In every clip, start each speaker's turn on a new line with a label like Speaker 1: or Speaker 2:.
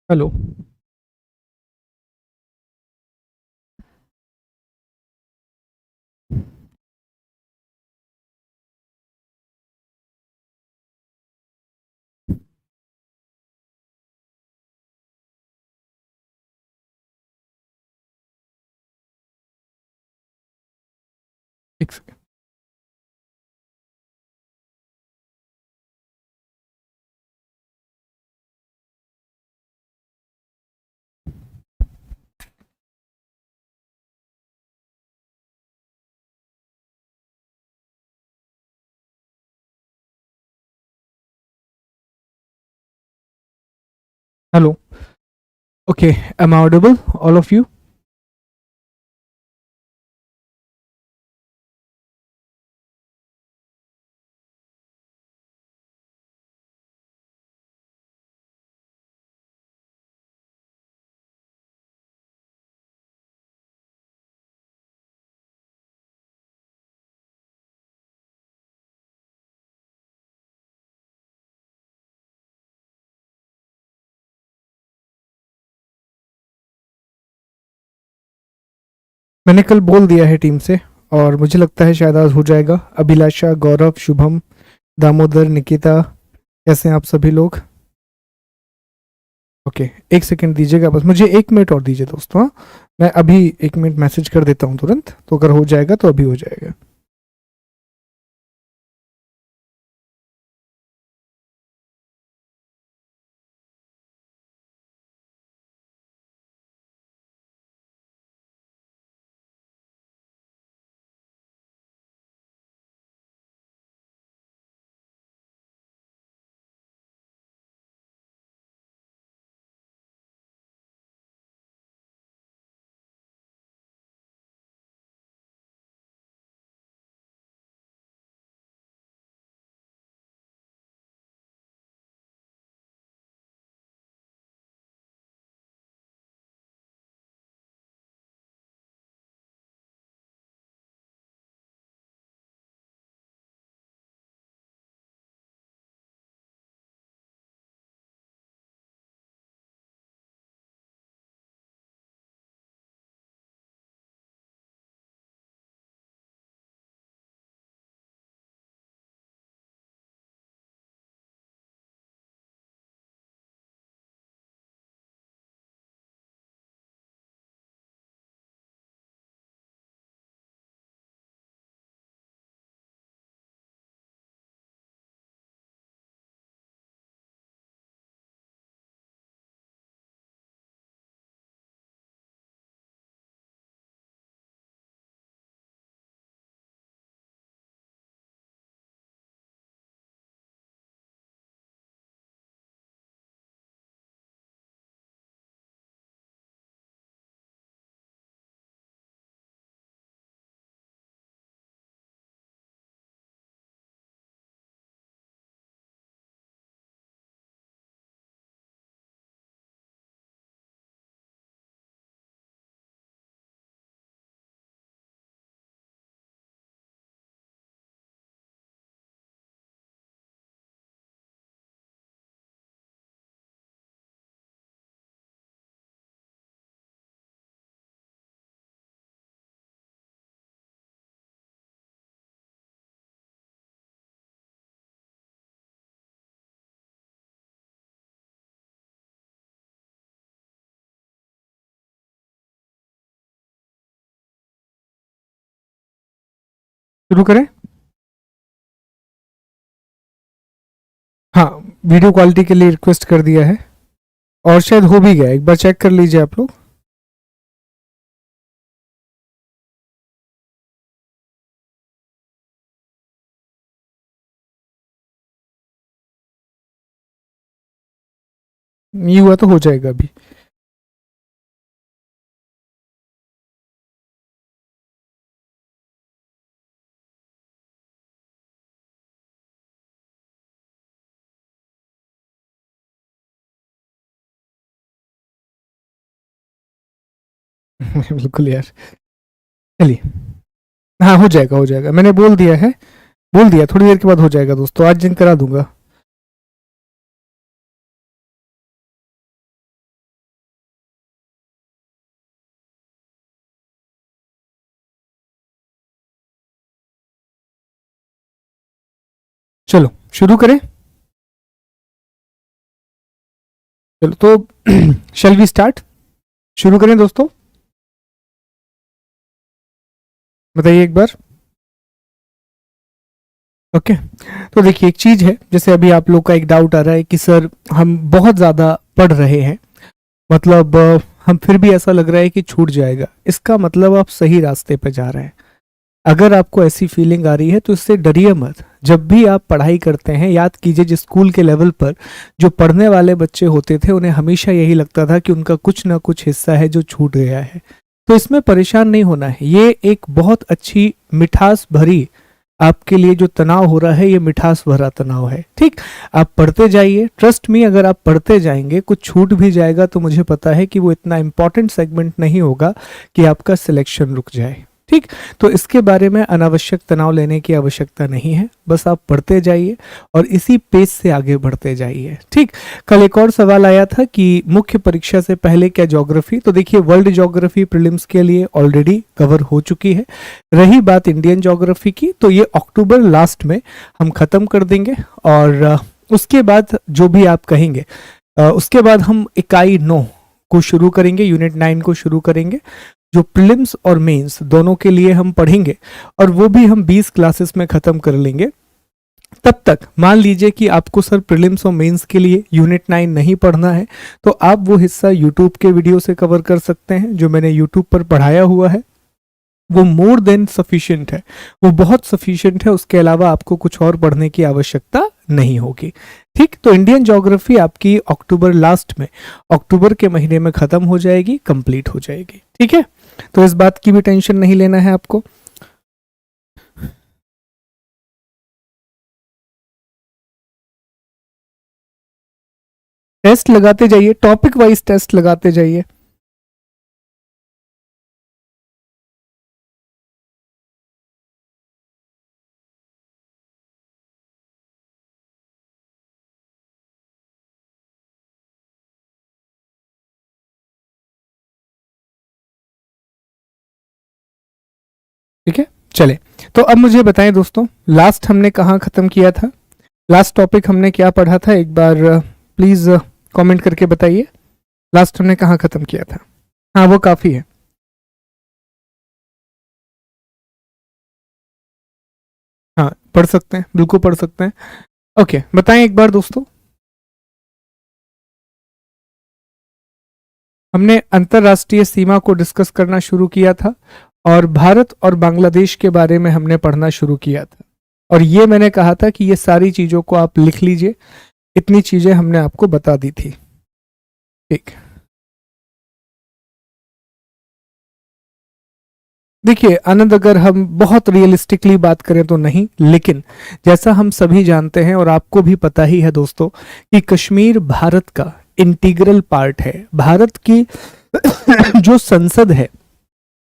Speaker 1: Hello. एक second. Hello. Okay, am I audible, all of you? मैंने कल बोल दिया है टीम से और मुझे लगता है शायद आज हो जाएगा। अभिलाषा, गौरव, शुभम, दामोदर, निकिता, कैसे हैं आप सभी लोग? ओके, एक सेकंड दीजिएगा, बस मुझे 1 मिनट और दीजिए दोस्तों। हाँ, मैं अभी 1 मिनट मैसेज कर देता हूँ तुरंत, तो अगर हो जाएगा तो अभी हो जाएगा। शुरू करें? हाँ, वीडियो क्वालिटी के लिए रिक्वेस्ट कर दिया है और शायद हो भी गया। एक बार चेक कर लीजिए आप लोग। नहीं हुआ तो हो जाएगा अभी। बिल्कुल यार। चलिए। हाँ, हो जाएगा हो जाएगा, मैंने बोल दिया है। बोल दिया, थोड़ी देर के बाद हो जाएगा दोस्तों, आज जिन करा दूंगा। चलो शुरू करें। चलो तो शैल वी स्टार्ट, शुरू करें दोस्तों, बताइए एक बार। ओके तो देखिए एक चीज है, जैसे अभी आप लोग का एक डाउट आ रहा है कि सर हम बहुत ज्यादा पढ़ रहे हैं, मतलब हम फिर भी ऐसा लग रहा है कि छूट जाएगा। इसका मतलब आप सही रास्ते पे जा रहे हैं। अगर आपको ऐसी फीलिंग आ रही है तो इससे डरिए मत। जब भी आप पढ़ाई करते हैं, याद कीजिए जिस स्कूल के लेवल पर जो पढ़ने वाले बच्चे होते थे उन्हें हमेशा यही लगता था कि उनका कुछ ना कुछ हिस्सा है जो छूट गया है। तो इसमें परेशान नहीं होना है। ये एक बहुत अच्छी मिठास भरी, आपके लिए जो तनाव हो रहा है ये मिठास भरा तनाव है। ठीक, आप पढ़ते जाइए, ट्रस्ट मी, अगर आप पढ़ते जाएंगे कुछ छूट भी जाएगा तो मुझे पता है कि वो इतना इंपॉर्टेंट सेगमेंट नहीं होगा कि आपका सिलेक्शन रुक जाए। ठीक, तो इसके बारे में अनावश्यक तनाव लेने की आवश्यकता नहीं है। बस आप पढ़ते जाइए और इसी पेज से आगे बढ़ते जाइए। ठीक, कल एक और सवाल आया था कि मुख्य परीक्षा से पहले क्या ज्योग्राफी, तो देखिए वर्ल्ड ज्योग्राफी प्रीलिम्स के लिए ऑलरेडी कवर हो चुकी है। रही बात इंडियन ज्योग्राफी की, तो ये अक्टूबर लास्ट में हम खत्म कर देंगे और उसके बाद जो भी आप कहेंगे उसके बाद हम इकाई 9 को शुरू करेंगे, यूनिट 9 को शुरू करेंगे, जो प्रीलिम्स और मेंस दोनों के लिए हम पढ़ेंगे और वो भी हम 20 क्लासेस में खत्म कर लेंगे। तब तक मान लीजिए कि आपको सर प्रीलिम्स और मेंस के लिए यूनिट 9 नहीं पढ़ना है तो आप वो हिस्सा यूट्यूब के वीडियो से कवर कर सकते हैं। जो मैंने यूट्यूब पर पढ़ाया हुआ है वो मोर देन सफिशिएंट है, वो बहुत सफिशिएंट है। उसके अलावा आपको कुछ और पढ़ने की आवश्यकता नहीं होगी। ठीक, तो इंडियन ज्योग्राफी आपकी अक्टूबर लास्ट में, अक्टूबर के महीने में खत्म हो जाएगी, कंप्लीट हो जाएगी। ठीक है, तो इस बात की भी टेंशन नहीं लेना है आपको। टेस्ट लगाते जाइए, टॉपिक वाइज टेस्ट लगाते जाइए। ठीक है, चले तो अब मुझे बताएं दोस्तों, लास्ट हमने कहाँ खत्म किया था? लास्ट टॉपिक हमने क्या पढ़ा था? एक बार प्लीज कमेंट करके बताइए, लास्ट हमने कहाँ खत्म किया था? हाँ वो काफी है। हाँ पढ़ सकते हैं, बिल्कुल पढ़ सकते हैं। ओके बताएं एक बार दोस्तों। हमने अंतरराष्ट्रीय सीमा को डिस्कस करना शुरू किया था और भारत और बांग्लादेश के बारे में हमने पढ़ना शुरू किया था। और ये मैंने कहा था कि ये सारी चीजों को आप लिख लीजिए, इतनी चीजें हमने आपको बता दी थी। ठीक, देखिए आनंद, अगर हम बहुत रियलिस्टिकली बात करें तो नहीं, लेकिन जैसा हम सभी जानते हैं और आपको भी पता ही है दोस्तों कि कश्मीर भारत का इंटीग्रल पार्ट है। भारत की जो संसद है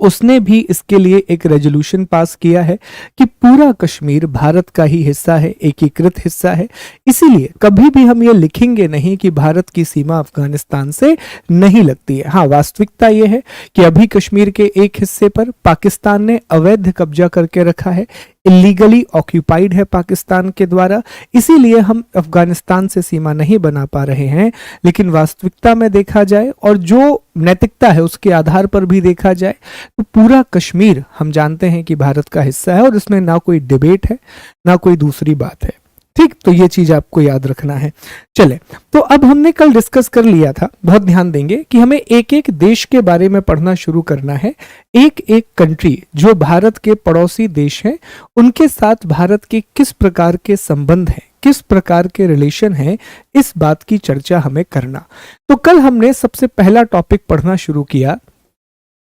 Speaker 1: उसने भी इसके लिए एक रेजोल्यूशन पास किया है कि पूरा कश्मीर भारत का ही हिस्सा है, एकीकृत हिस्सा है। इसीलिए कभी भी हम ये लिखेंगे नहीं कि भारत की सीमा अफगानिस्तान से नहीं लगती है। हाँ, वास्तविकता ये है कि अभी कश्मीर के एक हिस्से पर पाकिस्तान ने अवैध कब्जा करके रखा है, इलीगली ऑक्यूपाइड है पाकिस्तान के द्वारा, इसीलिए हम अफगानिस्तान से सीमा नहीं बना पा रहे हैं। लेकिन वास्तविकता में देखा जाए और जो नैतिकता है उसके आधार पर भी देखा जाए तो पूरा कश्मीर हम जानते हैं कि भारत का हिस्सा है और इसमें ना कोई डिबेट है ना कोई दूसरी बात है। ठीक, तो ये चीज आपको याद रखना है। चले, तो अब हमने कल डिस्कस कर लिया था, बहुत ध्यान देंगे कि हमें एक एक देश के बारे में पढ़ना शुरू करना है। एक एक कंट्री जो भारत के पड़ोसी देश हैं उनके साथ भारत के किस प्रकार के संबंध हैं, किस प्रकार के रिलेशन हैं, इस बात की चर्चा हमें करना। तो कल हमने सबसे पहला टॉपिक पढ़ना शुरू किया,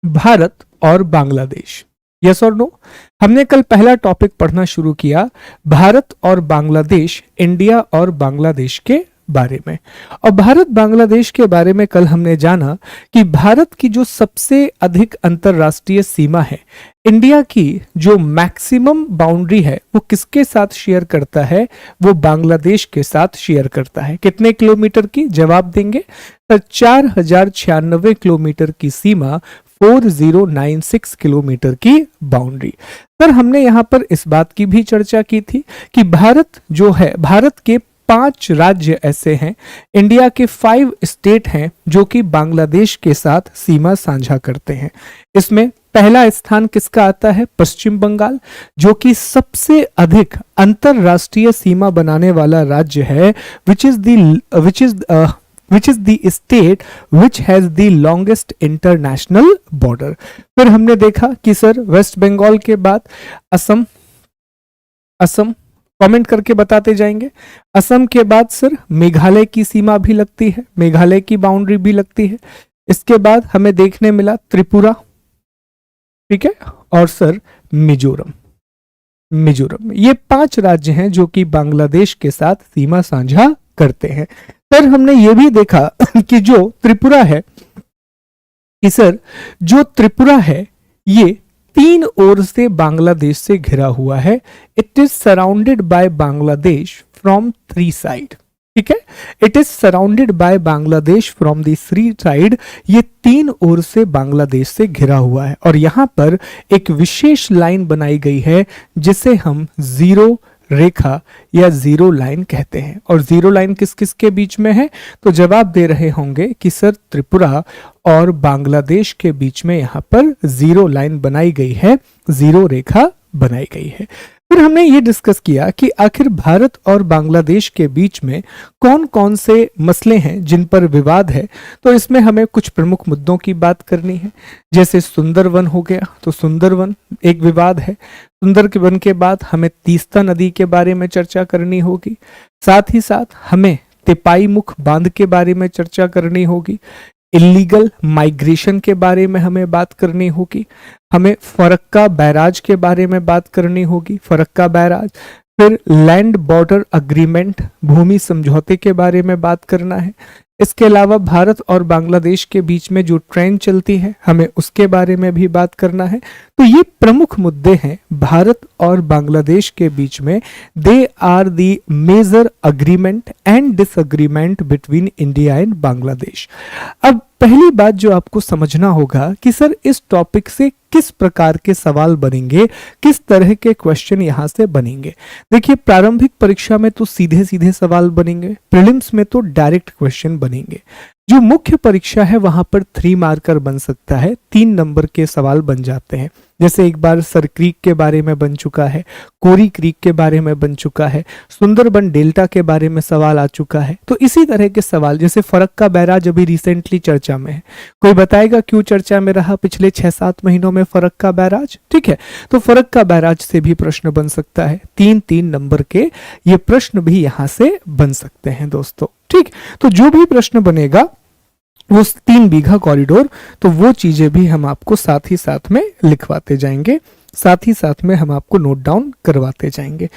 Speaker 1: भारत और बांग्लादेश। यस और नो? हमने कल पहला टॉपिक पढ़ना शुरू किया, भारत और बांग्लादेश, इंडिया और बांग्लादेश के बारे में। और भारत बांग्लादेश के बारे में कल हमने जाना कि भारत की जो सबसे अधिक अंतरराष्ट्रीय सीमा है, इंडिया की जो मैक्सिमम बाउंड्री है, वो किसके साथ शेयर करता है? वो बांग्लादेश के साथ शेयर करता है। कितने किलोमीटर की? जवाब देंगे 4096 किलोमीटर की सीमा 4096 किलोमीटर की बाउंड्री। सर हमने यहाँ पर इस बात की भी चर्चा की थी कि भारत जो है, भारत के 5 राज्य ऐसे हैं, इंडिया के 5 स्टेट हैं जो कि बांग्लादेश के साथ सीमा साझा करते हैं। इसमें पहला स्थान किसका आता है? पश्चिम बंगाल, जो कि सबसे अधिक अंतरराष्ट्रीय सीमा बनाने वाला राज्य है, which is the state which has the longest international border। फिर हमने देखा कि सर वेस्ट बंगाल के बाद असम, कमेंट करके बताते जाएंगे। असम के बाद सर मेघालय की सीमा भी लगती है, मेघालय की बाउंड्री भी लगती है। इसके बाद हमें देखने मिला त्रिपुरा, ठीक है, और सर मिजोरम। ये 5 राज्य हैं जो कि बांग्लादेश के साथ सीमा साझा करते हैं। सर हमने ये भी देखा कि जो त्रिपुरा है, कि सर जो त्रिपुरा है ये 3 ओर से बांग्लादेश से घिरा हुआ है। It is surrounded by Bangladesh from 3 side, ठीक है, it is surrounded by Bangladesh from the 3 side. ये 3 ओर से बांग्लादेश से घिरा हुआ है और यहां पर एक विशेष लाइन बनाई गई है जिसे हम जीरो रेखा या जीरो लाइन कहते हैं। और जीरो लाइन किस किस के बीच में है? तो जवाब दे रहे होंगे कि सर त्रिपुरा और बांग्लादेश के बीच में यहां पर जीरो लाइन बनाई गई है, जीरो रेखा बनाई गई है। फिर हमने ये डिस्कस किया कि आखिर भारत और बांग्लादेश के बीच में कौन कौन से मसले हैं जिन पर विवाद है। तो इसमें हमें कुछ प्रमुख मुद्दों की बात करनी है, जैसे सुंदरवन हो गया, तो सुंदरवन एक विवाद है। सुंदरवन के बाद हमें तीस्ता नदी के बारे में चर्चा करनी होगी, साथ ही साथ हमें तिपाई मुख बांध के बारे में चर्चा करनी होगी, इलीगल माइग्रेशन के बारे में हमें बात करनी होगी, हमें फरक्का बैराज के बारे में बात करनी होगी, फरक्का बैराज। फिर लैंड बॉर्डर अग्रीमेंट, भूमि समझौते के बारे में बात करना है। इसके अलावा भारत और बांग्लादेश के बीच में जो ट्रेन चलती है हमें उसके बारे में भी बात करना है। तो ये प्रमुख मुद्दे हैं भारत और बांग्लादेश के बीच में। They are the major agreement and disagreement between India and Bangladesh. अब पहली बात जो आपको समझना होगा कि सर इस टॉपिक से किस प्रकार के सवाल बनेंगे, किस तरह के क्वेश्चन यहां से बनेंगे। देखिए प्रारंभिक परीक्षा में तो सीधे सीधे सवाल बनेंगे, प्रीलिम्स में तो डायरेक्ट क्वेश्चन बनेंगे। जो मुख्य परीक्षा है वहां पर 3 मार्कर बन सकता है, 3 नंबर के सवाल बन जाते हैं। जैसे एक बार सर क्रीक के बारे में बन चुका है, कोरी क्रीक के बारे में बन चुका है, सुंदरबन डेल्टा के बारे में सवाल आ चुका है। तो इसी तरह के सवाल, जैसे फरक्का बैराज अभी रिसेंटली चर्चा में है, कोई बताएगा क्यों चर्चा में रहा पिछले 6-7 महीनों में फरक्का बैराज, ठीक है, तो फरक्का बैराज से भी प्रश्न बन सकता है। 3-3 नंबर के ये प्रश्न भी यहां से बन सकते हैं दोस्तों, ठीक। तो जो भी प्रश्न बनेगा वो 3 बीघा कॉरिडोर, तो वो चीजें भी हम आपको साथ ही साथ में लिखवाते जाएंगे, साथ ही साथ में हम आपको नोट डाउन करवाते जाएंगे।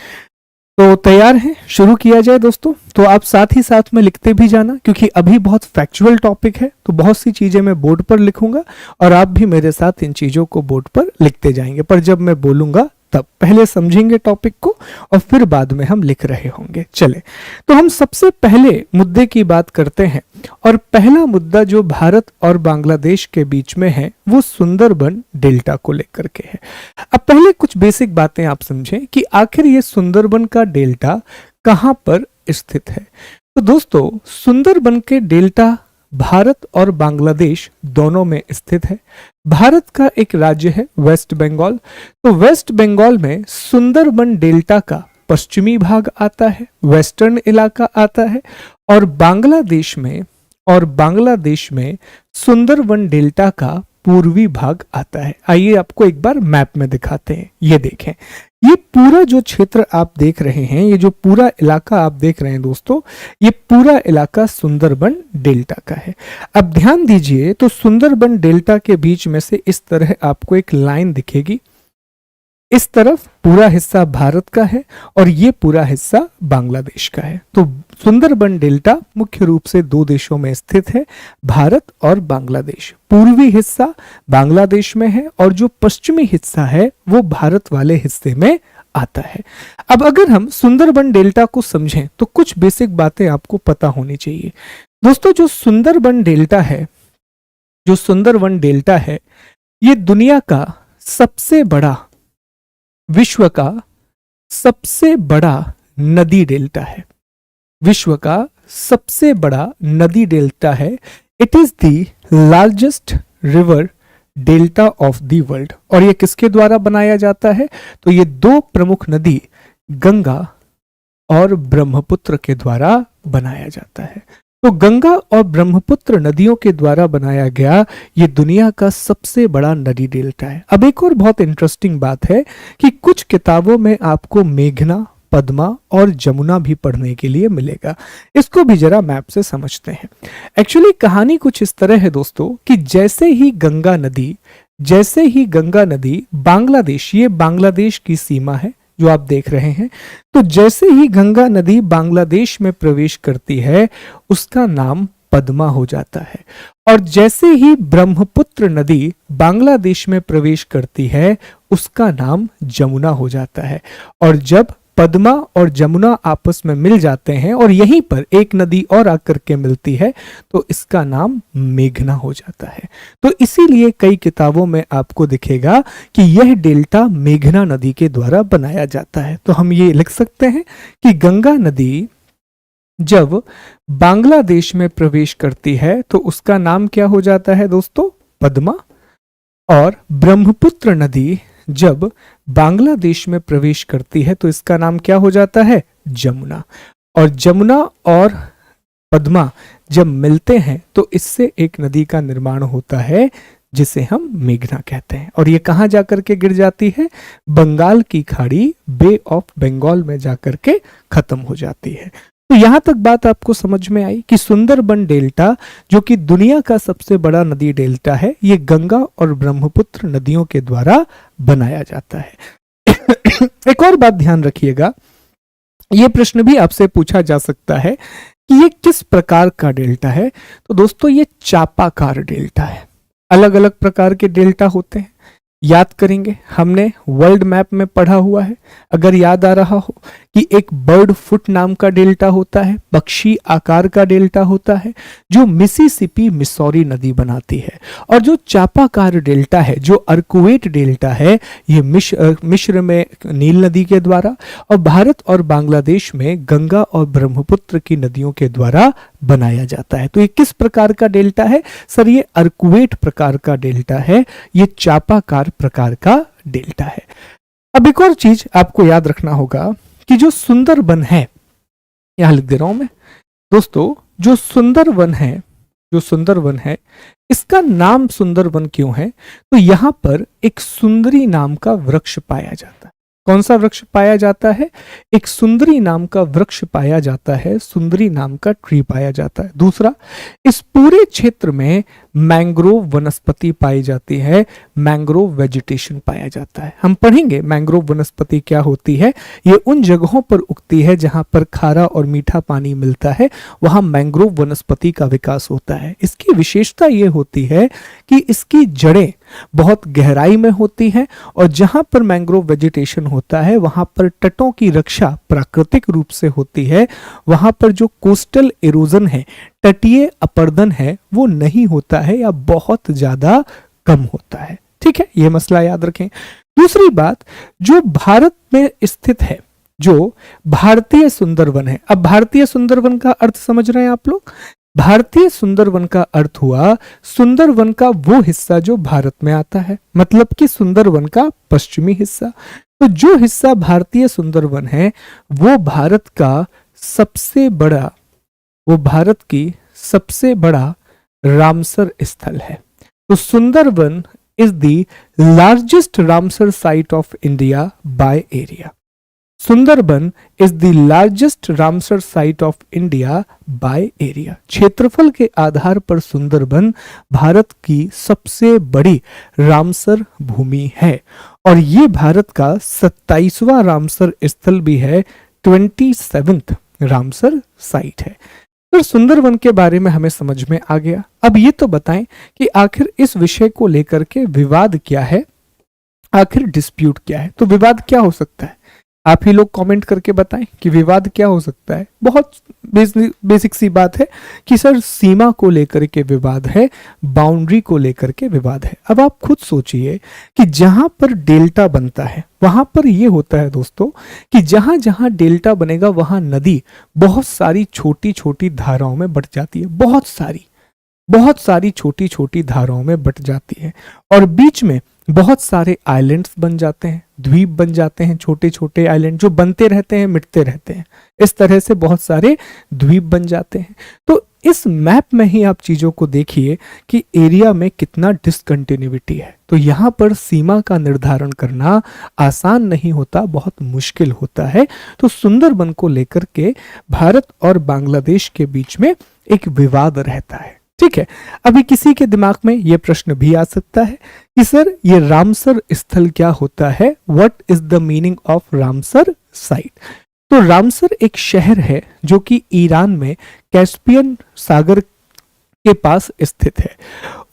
Speaker 1: तो तैयार हैं, शुरू किया जाए दोस्तों। तो आप साथ ही साथ में लिखते भी जाना, क्योंकि अभी बहुत फैक्चुअल टॉपिक है, तो बहुत सी चीजें मैं बोर्ड पर लिखूंगा और आप भी मेरे साथ इन चीजों को बोर्ड पर लिखते जाएंगे। पर जब मैं बोलूंगा तब पहले समझेंगे टॉपिक को और फिर बाद में हम लिख रहे होंगे। चले, तो हम सबसे पहले मुद्दे की बात करते हैं और पहला मुद्दा जो भारत और बांग्लादेश के बीच में है वो सुंदरबन डेल्टा को लेकर के है। अब पहले कुछ बेसिक बातें आप समझें कि आखिर ये सुंदरबन का डेल्टा कहां पर स्थित है। तो दोस्तों सुंदरबन के डेल्टा भारत और बांग्लादेश दोनों में स्थित है। भारत का एक राज्य है वेस्ट बंगाल, तो वेस्ट बंगाल में सुंदरबन डेल्टा का पश्चिमी भाग आता है, वेस्टर्न इलाका आता है, और बांग्लादेश में सुंदरबन डेल्टा का पूर्वी भाग आता है। आइए आपको एक बार मैप में दिखाते हैं। ये देखें, ये पूरा जो क्षेत्र आप देख रहे हैं, ये जो पूरा इलाका आप देख रहे हैं दोस्तों, ये पूरा इलाका सुंदरबन डेल्टा का है। अब ध्यान दीजिए, तो सुंदरबन डेल्टा के बीच में से इस तरह आपको एक लाइन दिखेगी। इस तरफ पूरा हिस्सा भारत का है और ये पूरा हिस्सा बांग्लादेश का है। तो सुंदरबन डेल्टा मुख्य रूप से 2 देशों में स्थित है, भारत और बांग्लादेश। पूर्वी हिस्सा बांग्लादेश में है और जो पश्चिमी हिस्सा है वो भारत वाले हिस्से में आता है। अब अगर हम सुंदरबन डेल्टा को समझें तो कुछ बेसिक बातें आपको पता होनी चाहिए दोस्तों। जो सुंदरबन डेल्टा है ये दुनिया का सबसे बड़ा, विश्व का सबसे बड़ा नदी डेल्टा है। विश्व का सबसे बड़ा नदी डेल्टा है। It is the largest river delta of the world. और ये किसके द्वारा बनाया जाता है? तो ये दो प्रमुख नदी गंगा और ब्रह्मपुत्र के द्वारा बनाया जाता है। तो गंगा और ब्रह्मपुत्र नदियों के द्वारा बनाया गया ये दुनिया का सबसे बड़ा नदी डेल्टा है। अब एक और बहुत इंटरेस्टिंग बात है कि कुछ किताबों में आपको मेघना, पद्मा और जमुना भी पढ़ने के लिए मिलेगा। इसको भी जरा मैप से समझते हैं। एक्चुअली कहानी कुछ इस तरह है दोस्तों कि जैसे ही गंगा नदी बांग्लादेश, ये बांग्लादेश की सीमा है जो आप देख रहे हैं, तो जैसे ही गंगा नदी बांग्लादेश में प्रवेश करती है उसका नाम पद्मा हो जाता है। और जैसे ही ब्रह्मपुत्र नदी बांग्लादेश में प्रवेश करती है उसका नाम जमुना हो जाता है। और जब पद्मा और जमुना आपस में मिल जाते हैं और यहीं पर एक नदी और आकर के मिलती है तो इसका नाम मेघना हो जाता है। तो इसीलिए कई किताबों में आपको दिखेगा कि यह डेल्टा मेघना नदी के द्वारा बनाया जाता है। तो हम ये लिख सकते हैं कि गंगा नदी जब बांग्लादेश में प्रवेश करती है तो उसका नाम क्या हो जाता है दोस्तों? पद्मा। और ब्रह्मपुत्र नदी जब बांग्लादेश में प्रवेश करती है तो इसका नाम क्या हो जाता है? जमुना। और जमुना और पद्मा जब मिलते हैं तो इससे एक नदी का निर्माण होता है जिसे हम मेघना कहते हैं। और ये कहाँ जाकर के गिर जाती है? बंगाल की खाड़ी, बे ऑफ बंगाल में जाकर के खत्म हो जाती है। तो यहां तक बात आपको समझ में आई कि सुंदरबन डेल्टा जो कि दुनिया का सबसे बड़ा नदी डेल्टा है, ये गंगा और ब्रह्मपुत्र नदियों के द्वारा बनाया जाता है। एक और बात ध्यान रखिएगा, ये प्रश्न भी आपसे पूछा जा सकता है कि ये किस प्रकार का डेल्टा है। तो दोस्तों ये चापाकार डेल्टा है। अलग अलग प्रकार के डेल्टा होते हैं, याद करेंगे, हमने वर्ल्ड मैप में पढ़ा हुआ है। अगर याद आ रहा हो कि एक बर्ड फुट नाम का डेल्टा होता है, पक्षी आकार का डेल्टा होता है जो मिसिसिपी मिसौरी नदी बनाती है। और जो चापाकार डेल्टा है, जो अर्कुवेट डेल्टा है, ये मिस्र में नील नदी के द्वारा और भारत और बांग्लादेश में गंगा और ब्रह्मपुत्र की नदियों के द्वारा बनाया जाता है। तो ये किस प्रकार का डेल्टा है? सर ये अर्कुवेट प्रकार का डेल्टा है, ये चापाकार प्रकार का डेल्टा है। अब एक और चीज आपको याद रखना होगा कि जो सुंदरबन है, यहां लिख दे रहा हूं मैं दोस्तों, जो सुंदरबन है इसका नाम सुंदरबन क्यों है? तो यहां पर एक सुंदरी नाम का वृक्ष पाया जाता है। कौन सा वृक्ष पाया जाता है? एक सुंदरी नाम का वृक्ष पाया जाता है, सुंदरी नाम का ट्री पाया जाता है। दूसरा, इस पूरे क्षेत्र में मैंग्रोव वनस्पति पाई जाती है, मैंग्रोव वेजिटेशन पाया जाता है। हम पढ़ेंगे मैंग्रोव वनस्पति क्या होती है। ये उन जगहों पर उगती है जहां पर खारा और मीठा पानी मिलता है, वहां मैंग्रोव वनस्पति का विकास होता है। इसकी विशेषता ये होती है कि इसकी जड़ें बहुत गहराई में होती हैं और जहां पर मैंग्रोव वेजिटेशन होता है वहां पर तटों की रक्षा प्राकृतिक रूप से होती है। वहां पर जो कोस्टल इरोजन है, तटीय अपरदन है, वो नहीं होता है या बहुत ज्यादा कम होता है। ठीक है, ये मसला याद रखें। दूसरी बात, जो भारत में स्थित है, जो भारतीय सुंदरवन है। अब भारतीय सुंदरवन का अर्थ समझ रहे हैं आप लोग? भारतीय सुंदरवन का अर्थ हुआ सुंदरवन का वो हिस्सा जो भारत में आता है, मतलब कि सुंदरवन का पश्चिमी हिस्सा। तो जो हिस्सा भारतीय सुंदरवन है वो भारत की सबसे बड़ा रामसर स्थल है। तो Sundarvan is the largest Ramsar site of India by area. Sundarban is the largest Ramsar site of India by area. क्षेत्रफल के आधार पर सुंदरबन भारत की सबसे बड़ी रामसर भूमि है और ये भारत का 27वां रामसर स्थल भी है, 27th रामसर साइट है। तो सुंदरबन के बारे में हमें समझ में आ गया। अब ये तो बताएं कि आखिर इस विषय को लेकर के विवाद क्या है, आखिर डिस्प्यूट क्या है। तो विवाद क्या हो सकता है? आप ही लोग कमेंट करके बताएं कि विवाद क्या हो सकता है। बहुत बेसिक सी बात है कि सर सीमा को लेकर के विवाद है, बाउंड्री को लेकर के विवाद है। अब आप खुद सोचिए कि जहां पर डेल्टा बनता है वहां पर यह होता है दोस्तों कि जहां जहां डेल्टा बनेगा वहां नदी बहुत सारी छोटी छोटी धाराओं में बट जाती है, बहुत सारी छोटी छोटी धाराओं में बट जाती है, और बीच में बहुत सारे आइलैंड्स बन जाते हैं, द्वीप बन जाते हैं, छोटे छोटे आइलैंड जो बनते रहते हैं, मिटते रहते हैं। इस तरह से बहुत सारे द्वीप बन जाते हैं। तो इस मैप में ही आप चीजों को देखिए कि एरिया में कितना डिसकंटिन्यूटी है। तो यहां पर सीमा का निर्धारण करना आसान नहीं होता, बहुत मुश्किल होता है। तो सुंदरबन को लेकर के भारत और बांग्लादेश के बीच में एक विवाद रहता है। ठीक है, अभी किसी के दिमाग में यह प्रश्न भी आ सकता है कि सर ये रामसर स्थल क्या होता है, what is the meaning of Ramsar site. तो रामसर एक शहर है जो कि ईरान में कैस्पियन सागर के पास स्थित है।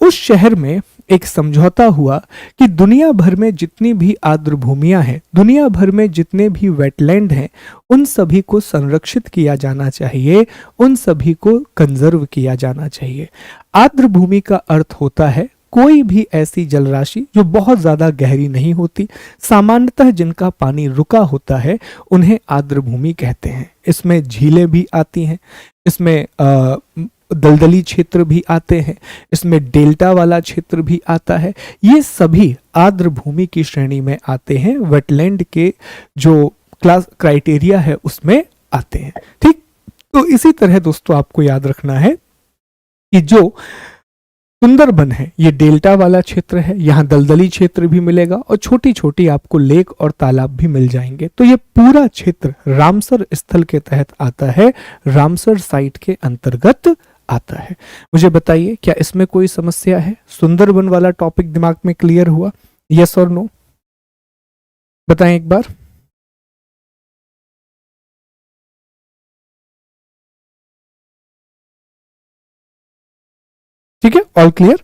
Speaker 1: उस शहर में एक समझौता हुआ कि दुनिया भर में जितनी भी आर्द्र भूमियां हैं, दुनिया भर में जितने भी वेटलैंड हैं, उन सभी को संरक्षित किया जाना चाहिए, उन सभी को कंजर्व किया जाना चाहिए। आर्द्र भूमि का अर्थ होता है कोई भी ऐसी जलराशि जो बहुत ज्यादा गहरी नहीं होती, सामान्यतः जिनका पानी रुका होता है, उन्हें आर्द्र भूमि कहते हैं। इसमें झीलें भी आती हैं, इसमें दलदली क्षेत्र भी आते हैं, इसमें डेल्टा वाला क्षेत्र भी आता है। ये सभी आर्द्र भूमि की श्रेणी में आते हैं, वेटलैंड के जो क्लास क्राइटेरिया है उसमें आते हैं। ठीक, तो इसी तरह दोस्तों आपको याद रखना है कि जो सुंदरबन है ये डेल्टा वाला क्षेत्र है, यहाँ दलदली क्षेत्र भी मिलेगा और छोटी छोटी आपको लेक और तालाब भी मिल जाएंगे। तो ये पूरा क्षेत्र रामसर स्थल के तहत आता है, रामसर साइट के अंतर्गत आता है। मुझे बताइए क्या इसमें कोई समस्या है? सुंदरबन वाला टॉपिक दिमाग में क्लियर हुआ, यस और नो? बताएं एक बार। ठीक है, ऑल क्लियर?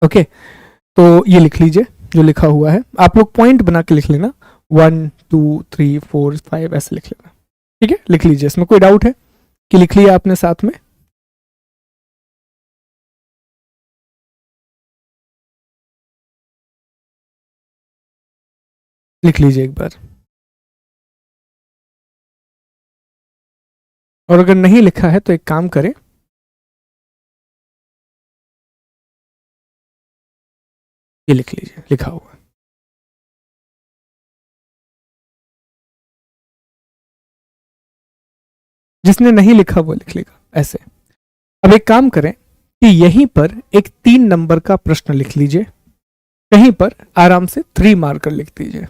Speaker 1: ओके, तो ये लिख लीजिए जो लिखा हुआ है, आप लोग पॉइंट बना के लिख लेना, 1 2 3 4 5 ऐसे लिख लेना। ठीक है, लिख लीजिए। इसमें कोई डाउट है कि लिख लिया आपने साथ में? लिख लीजिए एक बार। और अगर नहीं लिखा है तो एक काम करें, ये लिख लीजिए लिखा हुआ। जिसने नहीं लिखा वो लिख लेगा ऐसे। अब एक काम करें कि यहीं पर एक 3 नंबर का प्रश्न लिख लीजिए, कहीं पर आराम से 3 मार्कर लिख दीजिए।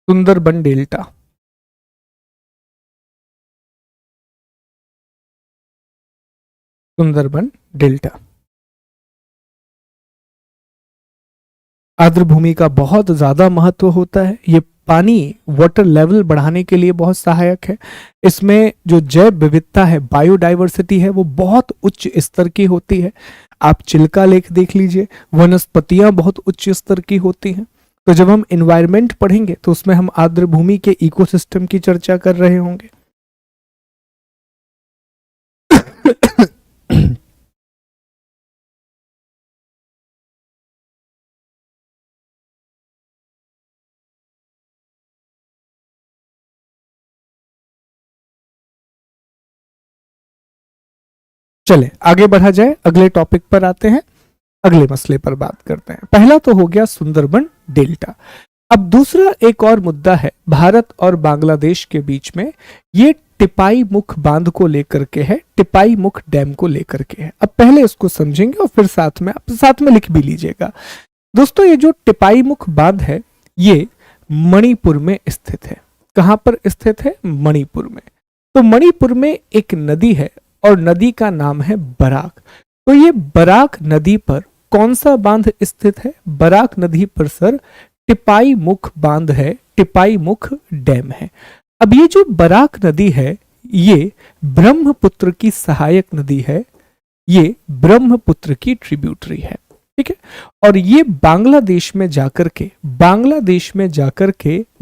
Speaker 1: सुंदरबन डेल्टा, सुंदरबन डेल्टा आर्द्र भूमि का बहुत ज्यादा महत्व होता है। ये पानी वाटर लेवल बढ़ाने के लिए बहुत सहायक है। इसमें जो जैव विविधता है, बायोडाइवर्सिटी है, वो बहुत उच्च स्तर की होती है। आप चिल्का लेक देख लीजिए, वनस्पतियां बहुत उच्च स्तर की होती हैं। तो जब हम एनवायरमेंट पढ़ेंगे तो उसमें हम आर्द्र भूमि के इकोसिस्टम की चर्चा कर रहे होंगे। चले आगे बढ़ा जाए, अगले टॉपिक पर आते हैं, अगले मसले पर बात करते हैं। पहला तो हो गया सुंदरबन डेल्टा। अब दूसरा एक और मुद्दा है भारत और बांग्लादेश के बीच में, ये टिपाई मुख बांध को लेकर के है, टिपाई मुख डैम को लेकर के है। अब पहले इसको समझेंगे और फिर साथ में लिख भी लीजिएगा। दोस्तों ये जो टिपाई मुख बांध है ये मणिपुर में स्थित है। कहां पर स्थित है? मणिपुर में। तो मणिपुर में एक नदी है और नदी का नाम है बराक। तो ये बराक नदी पर कौन सा बांध स्थित है? बराक नदी पर सर टिपाई मुख बांध है, टिपाई मुख डैम है। अब ये जो बराक नदी है ये ब्रह्मपुत्र की सहायक नदी है, ये ब्रह्मपुत्र की ट्रिब्यूटरी है, ठीक है। और ये बांग्लादेश में जाकर के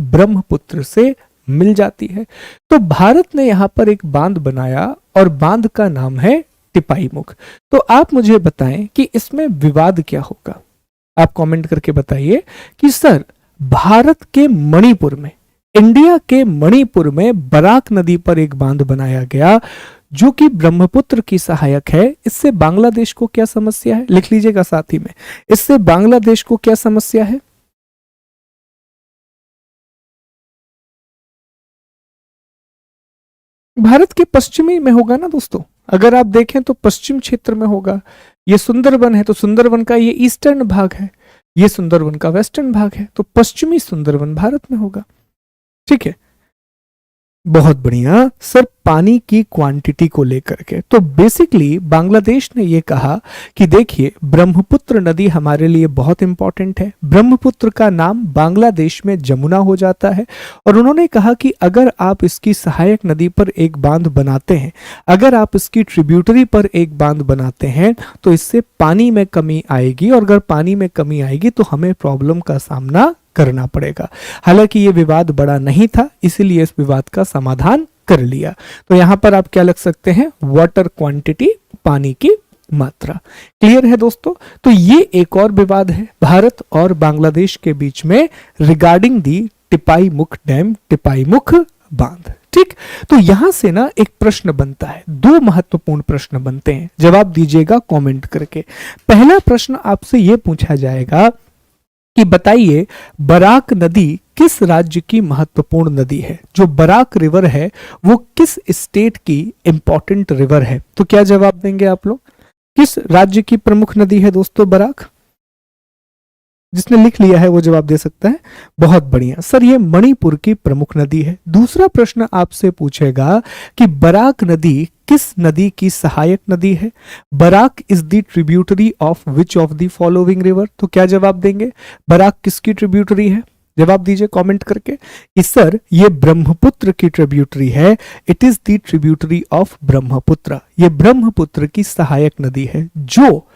Speaker 1: ब्रह्मपुत्र से मिल जाती है। तो भारत ने यहां पर एक बांध बनाया और बांध का नाम है टिपाईमुख। तो आप मुझे बताएं कि इसमें विवाद क्या होगा। आप कमेंट करके बताइए कि सर भारत के मणिपुर में, इंडिया के मणिपुर में बराक नदी पर एक बांध बनाया गया जो कि ब्रह्मपुत्र की सहायक है, इससे बांग्लादेश को क्या समस्या है? लिख लीजिएगा साथ ही में, इससे बांग्लादेश को क्या समस्या है? भारत के पश्चिमी में होगा ना दोस्तों, अगर आप देखें तो पश्चिम क्षेत्र में होगा। ये सुंदरवन है तो सुंदरवन का ये ईस्टर्न भाग है, ये सुंदरवन का वेस्टर्न भाग है, तो पश्चिमी सुंदरवन भारत में होगा, ठीक है। बहुत बढ़िया सर। पानी की क्वांटिटी को लेकर के तो बेसिकली बांग्लादेश ने ये कहा कि देखिए ब्रह्मपुत्र नदी हमारे लिए बहुत इंपॉर्टेंट है, ब्रह्मपुत्र का नाम बांग्लादेश में जमुना हो जाता है, और उन्होंने कहा कि अगर आप इसकी सहायक नदी पर एक बांध बनाते हैं, अगर आप इसकी ट्रिब्यूटरी पर एक बांध बनाते हैं तो इससे पानी में कमी आएगी, और अगर पानी में कमी आएगी तो हमें प्रॉब्लम का सामना करना पड़ेगा। हालांकि ये विवाद बड़ा नहीं था, इसीलिए इस विवाद का समाधान कर लिया। तो यहां पर आप क्या लग सकते हैं? वाटर क्वांटिटी, पानी की मात्रा। क्लियर है दोस्तों? तो ये एक और विवाद है भारत और बांग्लादेश के बीच में रिगार्डिंग दी टिपाईमुख डैम, टिपाईमुख बांध। ठीक, तो यहां से ना एक प्रश्न बनता है, दो महत्वपूर्ण प्रश्न बनते हैं, जवाब दीजिएगा कमेंट करके। पहला प्रश्न आपसे यह पूछा जाएगा कि बताइए बराक नदी किस राज्य की महत्वपूर्ण नदी है? जो बराक रिवर है वो किस स्टेट की इंपॉर्टेंट रिवर है? तो क्या जवाब देंगे आप लोग? किस राज्य की प्रमुख नदी है दोस्तों बराक? जिसने लिख लिया है वो जवाब दे सकता है। बहुत बढ़िया सर, ये मणिपुर की प्रमुख नदी है। दूसरा प्रश्न आपसे पूछेगा कि बराक नदी किस नदी की सहायक नदी है? Barak is the tributary of which of the following river? तो क्या जवाब देंगे? बराक किसकी ट्रिब्यूटरी है? जवाब दीजिए कमेंट करके कि सर ये ब्रह्मपुत्र की ट्रिब्यूटरी है, it is the tributary of Brahmaputra. ये ब्रह्मपुत्र की सहायक नदी है जो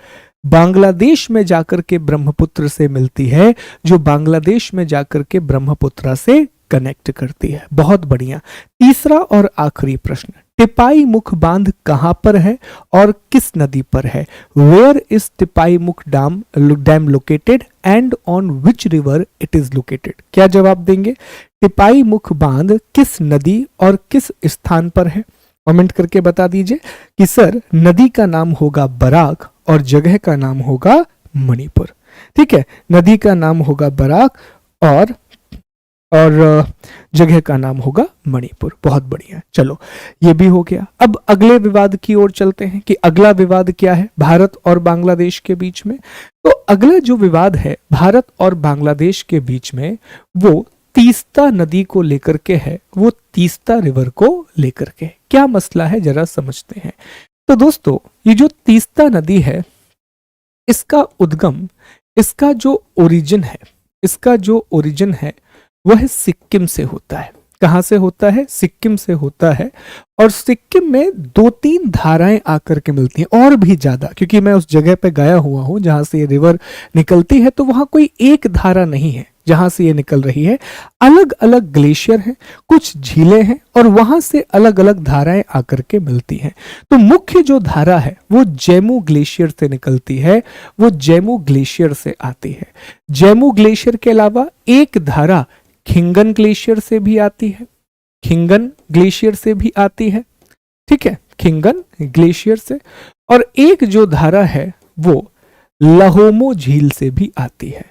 Speaker 1: बांग्लादेश में जाकर के ब्रह्मपुत्र से मिलती है, जो बांग्लादेश में जाकर के ब्रह्मपुत्र से कनेक्ट करती है। बहुत बढ़िया। तीसरा और आखिरी प्रश्न, टिपाईमुख बांध कहां पर है और किस नदी पर है? Where is Tipaimukh dam located and on which river it is located? क्या जवाब देंगे? टिपाईमुख बांध किस नदी और किस स्थान पर है? कमेंट करके बता दीजिए कि सर नदी का नाम होगा बराक और जगह का नाम होगा मणिपुर। ठीक है, नदी का नाम होगा बराक और जगह का नाम होगा मणिपुर। बहुत बढ़िया, चलो ये भी हो गया। अब अगले विवाद की ओर चलते हैं कि अगला विवाद क्या है भारत और बांग्लादेश के बीच में। तो अगला जो विवाद है भारत और बांग्लादेश के बीच में वो तीस्ता नदी को लेकर के है, वो तीस्ता रिवर को लेकर के। क्या मसला है जरा समझते हैं। तो दोस्तों ये जो तीस्ता नदी है इसका उद्गम, इसका जो ओरिजिन है वह सिक्किम से होता है। कहां से होता है? सिक्किम से होता है। और सिक्किम में 2-3 धाराएं आकर के मिलती हैं, और भी ज्यादा, क्योंकि मैं उस जगह पे गया हुआ हूं जहां से ये रिवर निकलती है, तो वहां कोई एक धारा नहीं है जहां से ये निकल रही है। अलग अलग ग्लेशियर हैं, कुछ झीलें हैं, और वहां से अलग अलग धाराएं आकर के मिलती हैं। तो मुख्य जो धारा है वो जैमू ग्लेशियर से निकलती है, वो जैमू ग्लेशियर से आती है। जैमू ग्लेशियर के अलावा एक धारा खिंगन ग्लेशियर से भी आती है, खिंगन ग्लेशियर से भी आती है। ठीक है, खिंगन ग्लेशियर से। और एक जो धारा है वो लहोमो झील से भी आती है,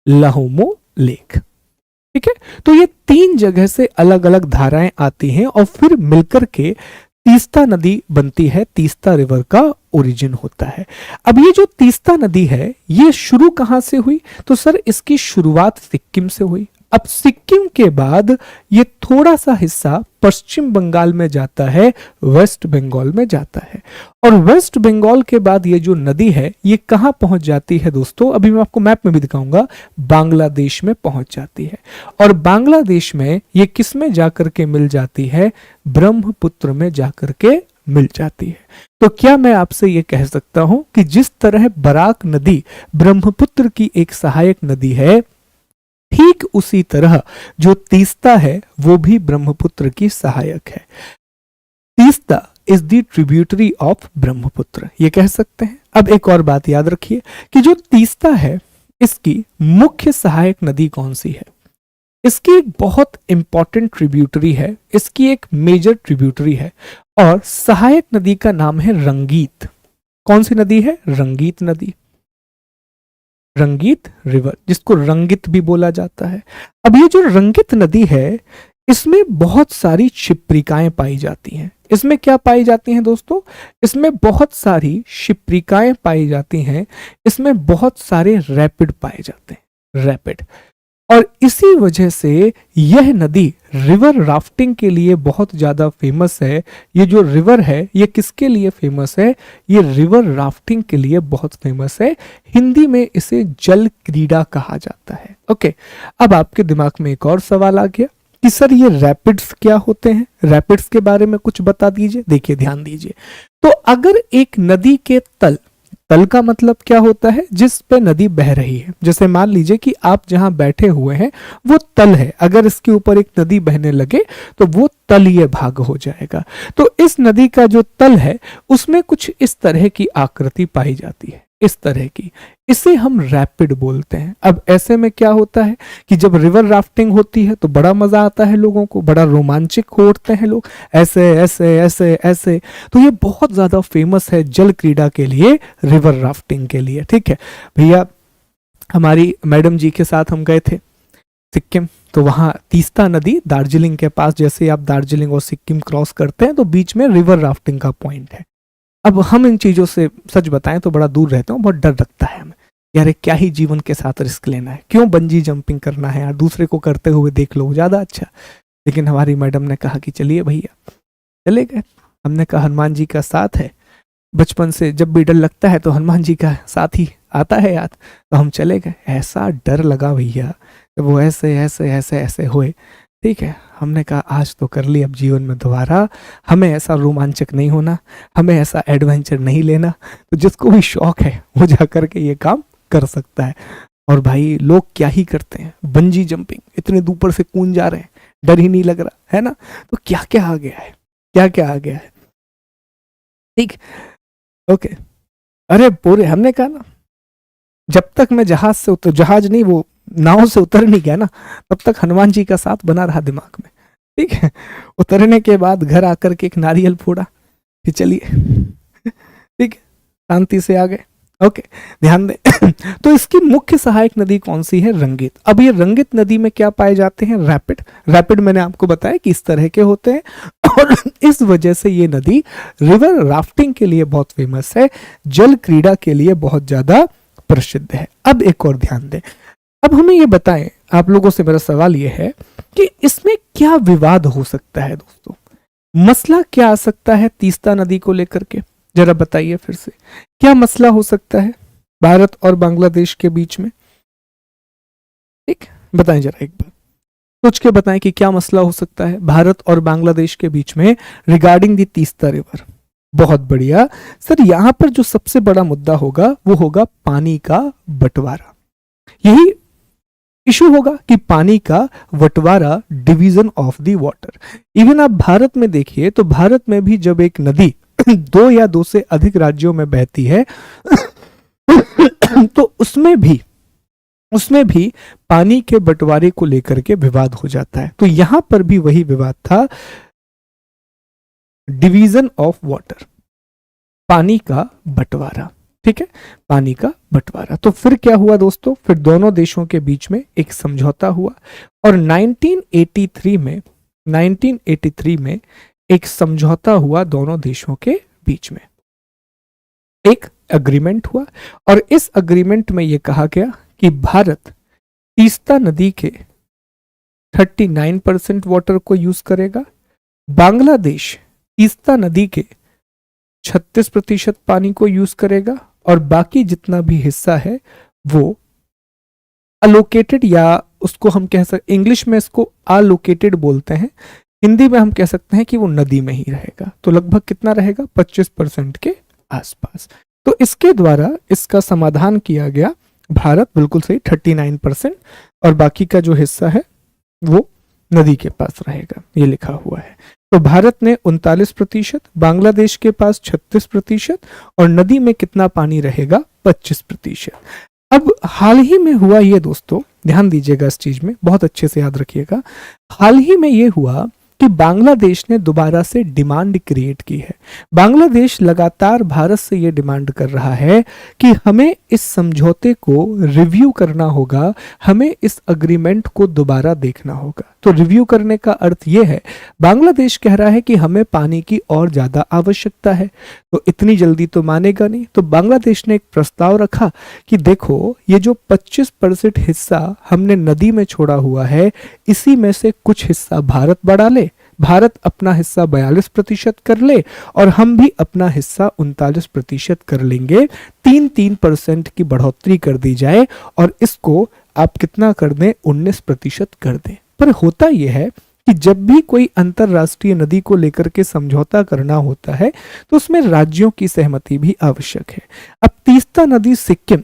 Speaker 1: लहोमो लेक। ठीक है, तो ये 3 जगह से अलग अलग धाराएं आती हैं और फिर मिलकर के तीस्ता नदी बनती है, तीस्ता रिवर का ओरिजिन होता है। अब ये जो तीस्ता नदी है ये शुरू कहां से हुई? तो सर इसकी शुरुआत सिक्किम से हुई। अब सिक्किम के बाद ये थोड़ा सा हिस्सा पश्चिम बंगाल में जाता है, वेस्ट बंगाल में जाता है। और वेस्ट बंगाल के बाद ये जो नदी है ये कहां पहुंच जाती है दोस्तों, अभी मैं आपको मैप में भी दिखाऊंगा, बांग्लादेश में पहुंच जाती है। और बांग्लादेश में ये किस में जाकर के मिल जाती है, ब्रह्मपुत्र में जाकर के मिल जाती है। तो क्या मैं आपसे ये कह सकता हूं कि जिस तरह बराक नदी ब्रह्मपुत्र की एक सहायक नदी है, ठीक उसी तरह जो तीस्ता है वो भी ब्रह्मपुत्र की सहायक है। Teesta is the tributary of Brahmaputra, ये कह सकते हैं। अब एक और बात याद रखिए कि जो तीस्ता है इसकी मुख्य सहायक नदी कौन सी है। इसकी एक बहुत इंपॉर्टेंट ट्रिब्यूटरी है, इसकी एक मेजर ट्रिब्यूटरी है, और सहायक नदी का नाम है रंगीत। कौन सी नदी है, रंगीत नदी, रंगीत रिवर, जिसको रंगित भी बोला जाता है। अब ये जो रंगित नदी है इसमें बहुत सारी शिप्रिकाएं पाई जाती हैं। इसमें क्या पाई जाती हैं दोस्तों, इसमें बहुत सारी शिप्रिकाएं पाई जाती हैं, इसमें बहुत सारे रैपिड पाए जाते हैं, रैपिड। और इसी वजह से यह नदी रिवर राफ्टिंग के लिए बहुत ज़्यादा फेमस है। ये जो रिवर है ये किसके लिए फेमस है, ये रिवर राफ्टिंग के लिए बहुत फेमस है। हिंदी में इसे जल क्रीड़ा कहा जाता है। ओके, अब आपके दिमाग में एक और सवाल आ गया कि सर ये रैपिड्स क्या होते हैं, रैपिड्स के बारे में कुछ बता दीजिए। देखिए ध्यान दीजिए, तो अगर एक नदी के तल का मतलब क्या होता है, जिस पे नदी बह रही है, जैसे मान लीजिए कि आप जहां बैठे हुए हैं वो तल है, अगर इसके ऊपर एक नदी बहने लगे तो वो तलीय भाग हो जाएगा। तो इस नदी का जो तल है उसमें कुछ इस तरह की आकृति पाई जाती है, इस तरह की, इसे हम रैपिड बोलते हैं। अब ऐसे में क्या होता है कि जब रिवर राफ्टिंग होती है तो बड़ा मजा आता है, लोगों को बड़ा रोमांचक हो उठते हैं लोग, ऐसे ऐसे ऐसे ऐसे। तो ये बहुत ज्यादा फेमस है जल क्रीड़ा के लिए, रिवर राफ्टिंग के लिए। ठीक है भैया, हमारी मैडम जी के साथ हम गए थे सिक्किम, तो वहां तीस्ता नदी दार्जिलिंग के पास, जैसे आप दार्जिलिंग और सिक्किम क्रॉस करते हैं तो बीच में रिवर राफ्टिंग का पॉइंट है। अब हम इन चीज़ों से सच बताएं तो बड़ा दूर रहते हैं, बहुत डर लगता है हमें, यार क्या ही जीवन के साथ रिस्क लेना है, क्यों बंजी जंपिंग करना है यार, दूसरे को करते हुए देख लो ज़्यादा अच्छा। लेकिन हमारी मैडम ने कहा कि चलिए भैया, चले गए। हमने कहा हनुमान जी का साथ है, बचपन से जब भी डर लगता है तो हनुमान जी का साथ ही आता है याद, तो हम चले गए। ऐसा डर लगा भैया, वो ऐसे ऐसे ऐसे ऐसे हुए। ठीक है, हमने कहा आज तो कर ली, अब जीवन में दोबारा हमें ऐसा रोमांचक नहीं होना, हमें ऐसा एडवेंचर नहीं लेना। तो जिसको भी शौक है वो जा करके ये काम कर सकता है। और भाई लोग क्या ही करते हैं, बंजी जंपिंग, इतने ऊपर से कूद जा रहे हैं, डर ही नहीं लग रहा है ना। तो क्या क्या आ गया है, क्या क्या आ गया है। ठीक, ओके, अरे पूरे हमने कहा ना, जब तक मैं जहाज से उतर, जहाज नहीं वो नाव से उतर नहीं गया ना, तब तक हनुमान जी का साथ बना रहा दिमाग में। ठीक है, उतरने के बाद घर आकर के एक नारियल फोड़ा, फिर चलिए, ठीक है, शांति से आ गए। ओके, ध्यान दें। तो इसकी मुख्य सहायक नदी कौन सी है, रंगित। अब ये रंगित नदी में क्या पाए जाते हैं, रैपिड। रैपिड मैंने आपको बताया कि इस तरह के होते हैं, और इस वजह से ये नदी रिवर राफ्टिंग के लिए बहुत फेमस है, जल क्रीड़ा के लिए बहुत ज्यादा प्रसिद्ध है। अब एक और ध्यान दें, अब हमें ये बताएं, आप लोगों से मेरा सवाल ये है कि इसमें क्या विवाद हो सकता है दोस्तों, मसला क्या आ सकता है तीस्ता नदी को लेकर के, जरा बताइए फिर से, क्या मसला हो सकता है भारत और बांग्लादेश के बीच में। ठीक, बताएं जरा एक बार, सोच के बताएं कि क्या मसला हो सकता है भारत और बांग्लादेश के बीच में रिगार्डिंग दी तीस्ता रिवर। बहुत बढ़िया सर, यहां पर जो सबसे बड़ा मुद्दा होगा वो होगा पानी का बंटवारा। यही इशू होगा कि पानी का बंटवारा, division of the water. Even आप भारत में देखिए तो भारत में भी जब एक नदी दो या दो से अधिक राज्यों में बहती है तो उसमें भी पानी के बंटवारे को लेकर के विवाद हो जाता है। तो यहां पर भी वही विवाद था, डिवीजन ऑफ वाटर, पानी का बंटवारा। ठीक है, पानी का बंटवारा। तो फिर क्या हुआ दोस्तों, फिर दोनों देशों के बीच में एक समझौता हुआ, और 1983 में एक समझौता हुआ दोनों देशों के बीच में, एक अग्रीमेंट हुआ। और इस अग्रीमेंट में यह कहा गया कि भारत तीस्ता नदी के 39% वाटर को यूज करेगा। बांग्लादेश तीस्ता नदी के 36% पानी को यूज करेगा और बाकी जितना भी हिस्सा है वो अलोकेटेड, या उसको हम कह सकते, इंग्लिश में इसको अलोकेटेड बोलते हैं, हिंदी में हम कह सकते हैं कि वो नदी में ही रहेगा। तो लगभग कितना रहेगा, 25% के आसपास। तो इसके द्वारा इसका समाधान किया गया। भारत बिल्कुल सही 39% और बाकी का जो हिस्सा है वो नदी के पास रहेगा, ये लिखा हुआ है। तो भारत ने 39%, बांग्लादेश के पास 36% और नदी में कितना पानी रहेगा, 25%। अब हाल ही में हुआ ये दोस्तों, ध्यान दीजिएगा इस चीज में, बहुत अच्छे से याद रखिएगा। हाल ही में ये हुआ कि बांग्लादेश ने दोबारा से डिमांड क्रिएट की है। बांग्लादेश लगातार भारत से ये डिमांड कर रहा है कि हमें इस समझौते को रिव्यू करना होगा, हमें इस अग्रीमेंट को दोबारा देखना होगा। तो रिव्यू करने का अर्थ ये है, बांग्लादेश कह रहा है कि हमें पानी की और ज्यादा आवश्यकता है, तो इतनी जल्दी तो मानेगा नहीं। तो बांग्लादेश ने एक प्रस्ताव रखा कि देखो, ये जो 25% हिस्सा हमने नदी में छोड़ा हुआ है, इसी में से कुछ हिस्सा भारत बढ़ा ले, भारत अपना हिस्सा 42% कर ले और हम भी अपना हिस्सा 39% कर लेंगे। 3% की बढ़ोतरी कर दी जाए और इसको आप कितना कर दें, 19% कर दें। पर होता यह है कि जब भी कोई अंतरराष्ट्रीय नदी को लेकर के समझौता करना होता है तो उसमें राज्यों की सहमति भी आवश्यक है। अब तीस्ता नदी सिक्किम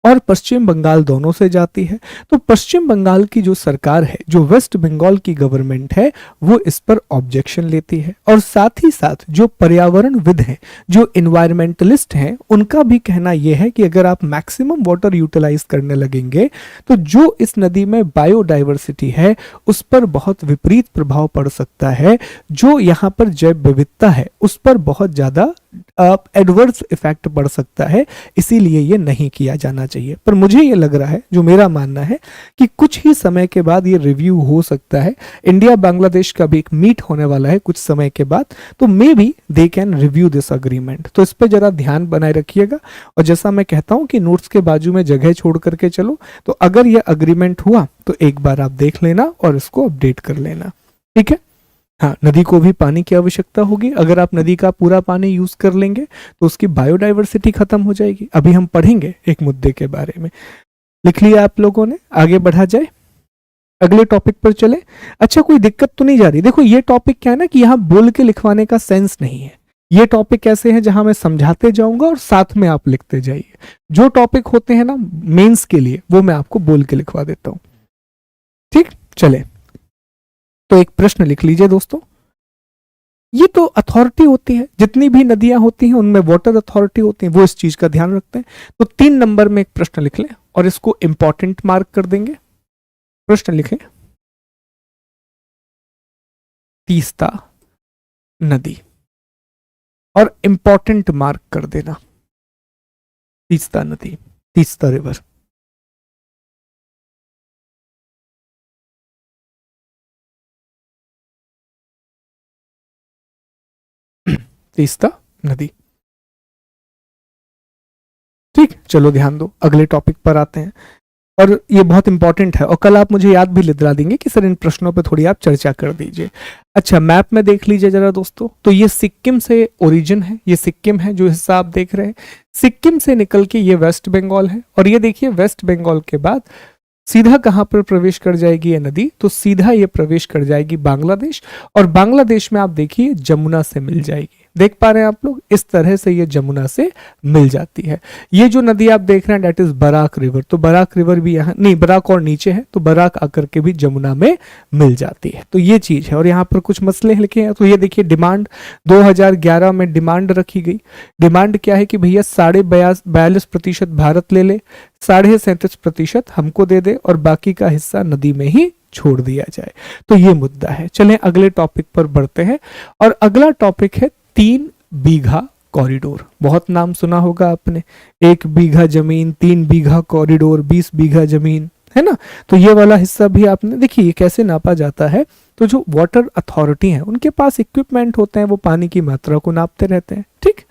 Speaker 1: और पश्चिम बंगाल दोनों से जाती है, तो पश्चिम बंगाल की जो सरकार है, जो वेस्ट बंगाल की गवर्नमेंट है, वो इस पर ऑब्जेक्शन लेती है। और साथ ही साथ जो पर्यावरणविद हैं, जो इन्वायरमेंटलिस्ट हैं, उनका भी कहना यह है कि अगर आप मैक्सिमम वाटर यूटिलाइज करने लगेंगे तो जो इस नदी में बायोडाइवर्सिटी है उस पर बहुत विपरीत प्रभाव पड़ सकता है, जो यहाँ पर जैव विविधता है उस पर बहुत ज्यादा एडवर्स इफेक्ट पड़ सकता है, इसीलिए ये नहीं किया जाना चाहिए। पर मुझे ये लग रहा है, जो मेरा मानना है, कि कुछ ही समय के बाद ये रिव्यू हो सकता है। इंडिया बांग्लादेश का भी एक मीट होने वाला है कुछ समय के बाद, तो may be they can review this agreement. तो इस पर जरा ध्यान बनाए रखिएगा। और जैसा मैं कहता हूं कि नोट्स के बाजू में जगह छोड़ करके चलो, तो अगर यह अग्रीमेंट हुआ तो एक बार आप देख लेना और इसको अपडेट कर लेना, ठीक है। हाँ, नदी को भी पानी की आवश्यकता होगी। अगर आप नदी का पूरा पानी यूज कर लेंगे तो उसकी बायोडाइवर्सिटी खत्म हो जाएगी। अभी हम पढ़ेंगे एक मुद्दे के बारे में। लिख लिया आप लोगों ने, आगे बढ़ा जाए, अगले टॉपिक पर चले। अच्छा, कोई दिक्कत तो नहीं जा रही? देखो, ये टॉपिक क्या है ना कि यहाँ बोल के लिखवाने का सेंस नहीं है। ये टॉपिक ऐसे हैं जहां मैं समझाते जाऊंगा और साथ में आप लिखते जाइए। जो टॉपिक होते हैं ना मेंस के लिए, वो मैं आपको बोल के लिखवा देता हूं, ठीक। चले, तो एक प्रश्न लिख लीजिए दोस्तों। ये तो अथॉरिटी होती है, जितनी भी नदियां होती हैं उनमें वाटर अथॉरिटी होती है, वो इस चीज का ध्यान रखते हैं। तो 3 नंबर में एक प्रश्न लिख लें और इसको इंपॉर्टेंट मार्क कर देंगे। प्रश्न लिखें, तीस्ता नदी, और इंपॉर्टेंट मार्क कर देना तीस्ता नदी, तीस्ता रिवर। तीस्ता नदी, ठीक। चलो ध्यान दो, अगले टॉपिक पर आते हैं। और ये बहुत इंपॉर्टेंट है और कल आप मुझे याद भी दिला देंगे कि सर इन प्रश्नों पे थोड़ी आप चर्चा कर दीजिए। अच्छा, मैप में देख लीजिए जरा दोस्तों। तो ये सिक्किम से ओरिजिन है, ये सिक्किम है जो हिस्सा आप देख रहे हैं। सिक्किम से निकल के ये वेस्ट बंगाल है और ये देखिए वेस्ट बंगाल के बाद सीधा कहां पर प्रवेश कर जाएगी ये नदी, तो सीधा ये प्रवेश कर जाएगी बांग्लादेश। और बांग्लादेश में आप देखिए जमुना से मिल जाएगी। देख पा रहे हैं आप लोग, इस तरह से ये जमुना से मिल जाती है। ये जो नदी आप देख रहे हैं डेट इज बराक रिवर, तो बराक रिवर भी यहाँ नहीं, बराक और नीचे है, तो बराक आकर के भी जमुना में मिल जाती है। तो ये चीज है। और यहाँ पर कुछ मसले लिखे हैं। तो ये देखिए डिमांड 2011 में डिमांड रखी गई। डिमांड क्या है कि भैया 42% भारत ले ले, 37.5% हमको दे दे और बाकी का हिस्सा नदी में ही छोड़ दिया जाए। तो ये मुद्दा है। चलें अगले टॉपिक पर बढ़ते हैं। और अगला टॉपिक है 3 बीघा कॉरिडोर। बहुत नाम सुना होगा आपने, 1 बीघा जमीन, 3 बीघा कॉरिडोर, 20 बीघा जमीन, है ना। तो ये वाला हिस्सा भी आपने देखिए ये कैसे नापा जाता है। तो जो वाटर अथॉरिटी है उनके पास इक्विपमेंट होते हैं, वो पानी की मात्रा को नापते रहते हैं, ठीक।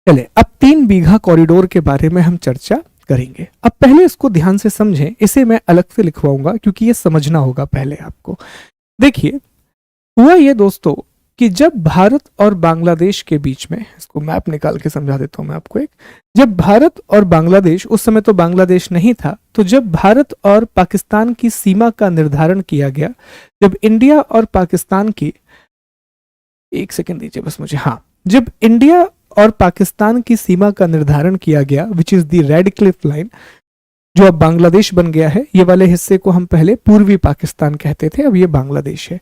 Speaker 1: चले अब 3 बीघा कॉरिडोर के बारे में हम चर्चा करेंगे। अब पहले इसको ध्यान से समझें, इसे मैं अलग से लिखवाऊंगा क्योंकि ये समझना होगा पहले आपको। देखिए, हुआ ये दोस्तों कि जब भारत और बांग्लादेश के बीच में, इसको मैप निकाल के समझा देता हूं मैं आपको एक, जब भारत और बांग्लादेश, उस समय तो बांग्लादेश नहीं था, तो जब भारत और पाकिस्तान की सीमा का निर्धारण किया गया, जब इंडिया और पाकिस्तान की, एक सेकंड दीजिए बस मुझे, हाँ, जब इंडिया और पाकिस्तान की सीमा का निर्धारण किया गया, which is the red Cliff line, जो अब बांग्लादेश बन गया है, ये वाले हिस्से को हम पहले पूर्वी पाकिस्तान कहते थे, अब ये बांग्लादेश है।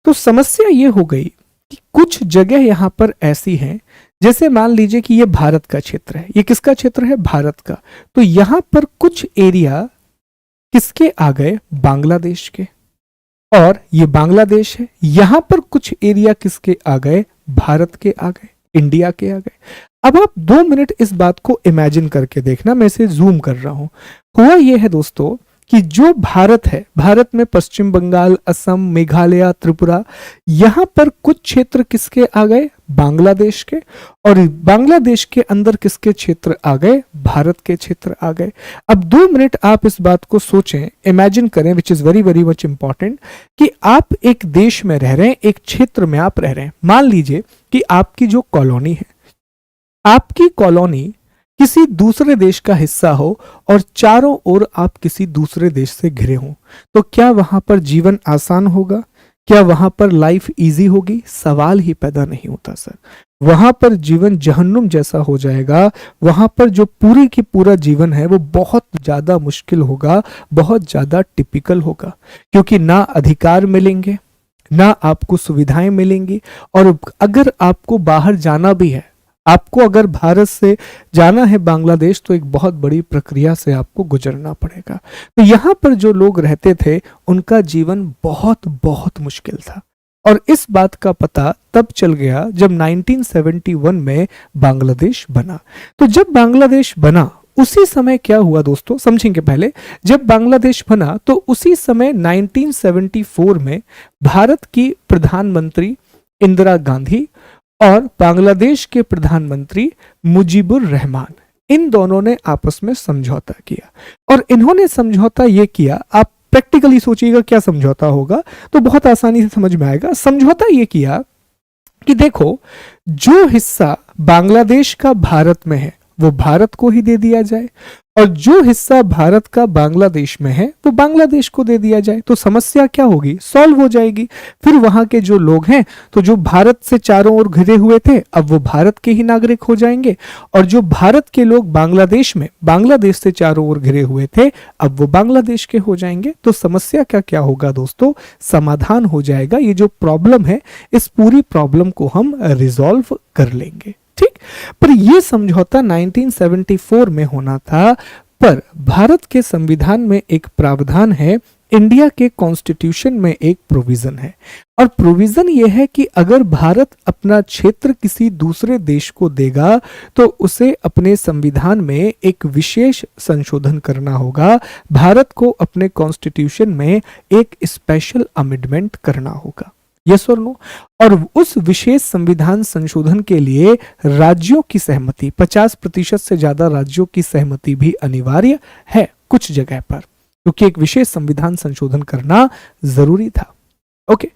Speaker 1: तो समस्या ये हो गई कि कुछ जगह यहां पर ऐसी हैं, जैसे मान लीजिए कि ये भारत का क्षेत्र है, ये किसका क्षेत्र है, भारत का, तो यहां पर कुछ एरिया किसके आ गए, बांग्लादेश के, और ये बांग्लादेश है, यहां पर कुछ एरिया किसके आ गए, भारत के आ गए, इंडिया के आ गए। अब आप 2 मिनट इस बात को इमेजिन करके देखना, मैं इसे जूम कर रहा हूं। हुआ यह है दोस्तों कि जो भारत है, भारत में पश्चिम बंगाल, असम, मेघालय, त्रिपुरा, यहां पर कुछ क्षेत्र किसके आ गए, बांग्लादेश के, और बांग्लादेश के अंदर किसके क्षेत्र आ गए, भारत के क्षेत्र आ गए। अब 2 मिनट आप इस बात को सोचें, इमेजिन करें, which is very very much important, कि आप एक देश में रह रहे हैं, एक क्षेत्र में आप रह रहे हैं। मान लीजिए कि आपकी जो कॉलोनी है, आपकी कॉलोनी किसी दूसरे देश का हिस्सा हो और चारों ओर आप किसी दूसरे देश से घिरे हों, तो क्या वहां पर जीवन आसान होगा, क्या वहां पर लाइफ इजी होगी, सवाल ही पैदा नहीं होता सर। वहां पर जीवन जहन्नुम जैसा हो जाएगा, वहां पर जो पूरी की पूरा जीवन है वो बहुत ज्यादा मुश्किल होगा, बहुत ज्यादा टिपिकल होगा, क्योंकि ना अधिकार मिलेंगे, ना आपको सुविधाएं मिलेंगी, और अगर आपको बाहर जाना भी है, आपको अगर भारत से जाना है बांग्लादेश, तो एक बहुत बड़ी प्रक्रिया से आपको गुजरना पड़ेगा। तो यहां पर जो लोग रहते थे उनका जीवन बहुत बहुत मुश्किल था, और इस बात का पता तब चल गया जब 1971 में बांग्लादेश बना। तो जब बांग्लादेश बना उसी समय क्या हुआ दोस्तों, समझेंगे पहले। जब बांग्लादेश बना तो उसी समय 1974 में भारत की प्रधानमंत्री इंदिरा गांधी और बांग्लादेश के प्रधानमंत्री मुजीबुर रहमान, इन दोनों ने आपस में समझौता किया, और इन्होंने समझौता ये किया, आप प्रैक्टिकली सोचिएगा क्या समझौता होगा तो बहुत आसानी से समझ में आएगा। समझौता ये किया कि देखो, जो हिस्सा बांग्लादेश का भारत में है वो भारत को ही दे दिया जाए, और जो हिस्सा भारत का बांग्लादेश में है वो बांग्लादेश को दे दिया जाए, तो समस्या क्या होगी, सॉल्व हो जाएगी। फिर वहां के जो लोग हैं, तो जो भारत से चारों ओर घिरे हुए थे अब वो भारत के ही नागरिक हो जाएंगे, और जो भारत के लोग बांग्लादेश में, बांग्लादेश से चारों ओर घिरे हुए थे, अब वो बांग्लादेश के हो जाएंगे। तो समस्या का क्या होगा दोस्तों, समाधान हो जाएगा। ये जो प्रॉब्लम है, इस पूरी प्रॉब्लम को हम रिजॉल्व कर लेंगे, ठीक। पर यह समझौता 1974 में होना था, पर भारत के संविधान में एक प्रावधान है, इंडिया के कॉन्स्टिट्यूशन में एक प्रोविजन है, और प्रोविजन यह है कि अगर भारत अपना क्षेत्र किसी दूसरे देश को देगा तो उसे अपने संविधान में एक विशेष संशोधन करना होगा, भारत को अपने कॉन्स्टिट्यूशन में एक स्पेशल अमेंडमेंट करना होगा, यस और नो। और उस विशेष संविधान संशोधन के लिए राज्यों की सहमति, 50% से ज्यादा राज्यों की सहमति भी अनिवार्य है कुछ जगह पर, क्योंकि एक विशेष संविधान संशोधन करना जरूरी था। ओके,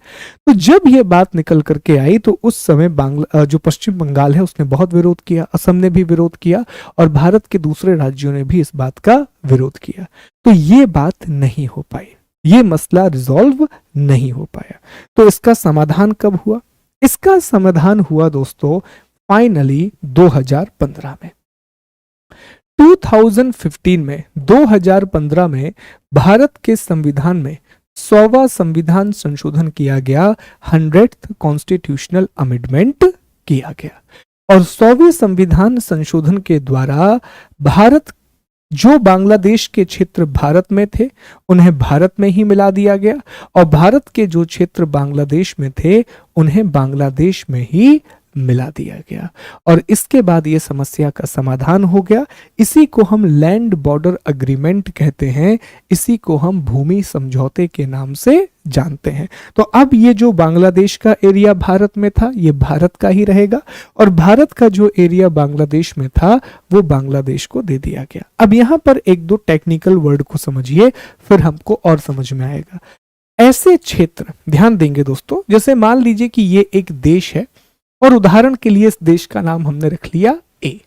Speaker 1: तो जब यह बात निकल करके आई तो उस समय जो पश्चिम बंगाल है उसने बहुत विरोध किया, असम ने भी विरोध किया, और भारत के दूसरे राज्यों ने भी इस बात का विरोध किया। तो ये बात नहीं हो पाई, ये मसला रिजॉल्व नहीं हो पाया। तो इसका समाधान कब हुआ, इसका समाधान हुआ दोस्तों फाइनली 2015 में। 2015 में भारत के संविधान में 100वां संविधान संशोधन किया गया, 100th कॉन्स्टिट्यूशनल अमेंडमेंट किया गया, और 100वें संविधान संशोधन के द्वारा भारत, जो बांग्लादेश के क्षेत्र भारत में थे उन्हें भारत में ही मिला दिया गया, और भारत के जो क्षेत्र बांग्लादेश में थे उन्हें बांग्लादेश में ही मिला दिया गया और इसके बाद ये समस्या का समाधान हो गया। इसी को हम लैंड बॉर्डर अग्रीमेंट कहते हैं, इसी को हम भूमि समझौते के नाम से जानते हैं। तो अब ये जो बांग्लादेश का एरिया भारत में था ये भारत का ही रहेगा और भारत का जो एरिया बांग्लादेश में था वो बांग्लादेश को दे दिया गया। अब यहां पर एक दो टेक्निकल वर्ड को समझिए फिर हमको और समझ में आएगा। ऐसे क्षेत्र ध्यान देंगे दोस्तों, जैसे मान लीजिए कि ये एक देश है और उदाहरण के लिए इस देश का नाम हमने रख लिया ए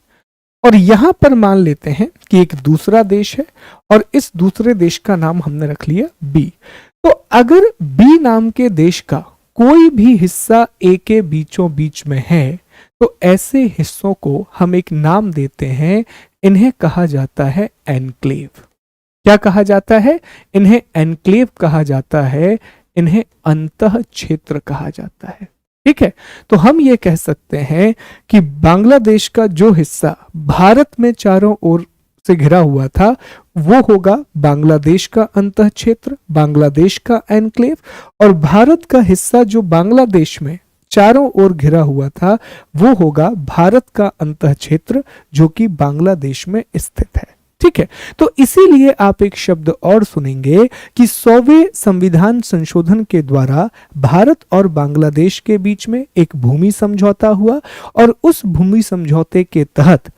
Speaker 1: और यहां पर मान लेते हैं कि एक दूसरा देश है और इस दूसरे देश का नाम हमने रख लिया बी। तो अगर बी नाम के देश का कोई भी हिस्सा ए के बीचों बीच में है तो ऐसे हिस्सों को हम एक नाम देते हैं, इन्हें कहा जाता है एनक्लेव। क्या कहा जाता है? इन्हें एनक्लेव कहा जाता है, इन्हें अंतः क्षेत्र कहा जाता है। ठीक है, तो हम ये कह सकते हैं कि बांग्लादेश का जो हिस्सा भारत में चारों ओर से घिरा हुआ था वो होगा बांग्लादेश का अंतः क्षेत्र, बांग्लादेश का एनक्लेव, और भारत का हिस्सा जो बांग्लादेश में चारों ओर घिरा हुआ था वो होगा भारत का अंतः क्षेत्र जो कि बांग्लादेश में स्थित है। ठीक है, तो इसीलिए आप एक शब्द और सुनेंगे कि 100वें संविधान संशोधन के द्वारा भारत और बांग्लादेश के बीच में एक भूमि समझौता हुआ और उस भूमि समझौते के तहत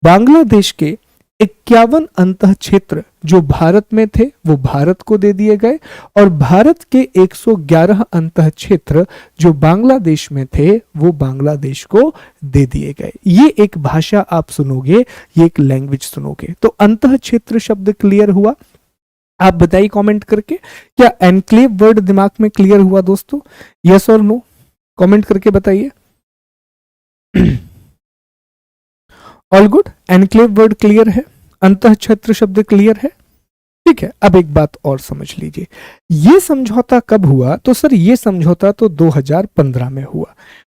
Speaker 1: बांग्लादेश के 51 अंतः क्षेत्र जो भारत में थे वो भारत को दे दिए गए और भारत के 111 अंतः क्षेत्र जो बांग्लादेश में थे वो बांग्लादेश को दे दिए गए। ये एक भाषा आप सुनोगे, ये एक लैंग्वेज सुनोगे। तो अंतः क्षेत्र शब्द क्लियर हुआ? आप बताइए कमेंट करके, क्या एनक्लेव वर्ड दिमाग में क्लियर हुआ दोस्तों? यस और नो कमेंट करके बताइए। All good, enclave word clear है, अंतः क्षेत्र शब्द क्लियर है। ठीक है, अब एक बात और समझ लीजिए, ये समझौता कब हुआ? तो सर ये समझौता तो 2015 में हुआ।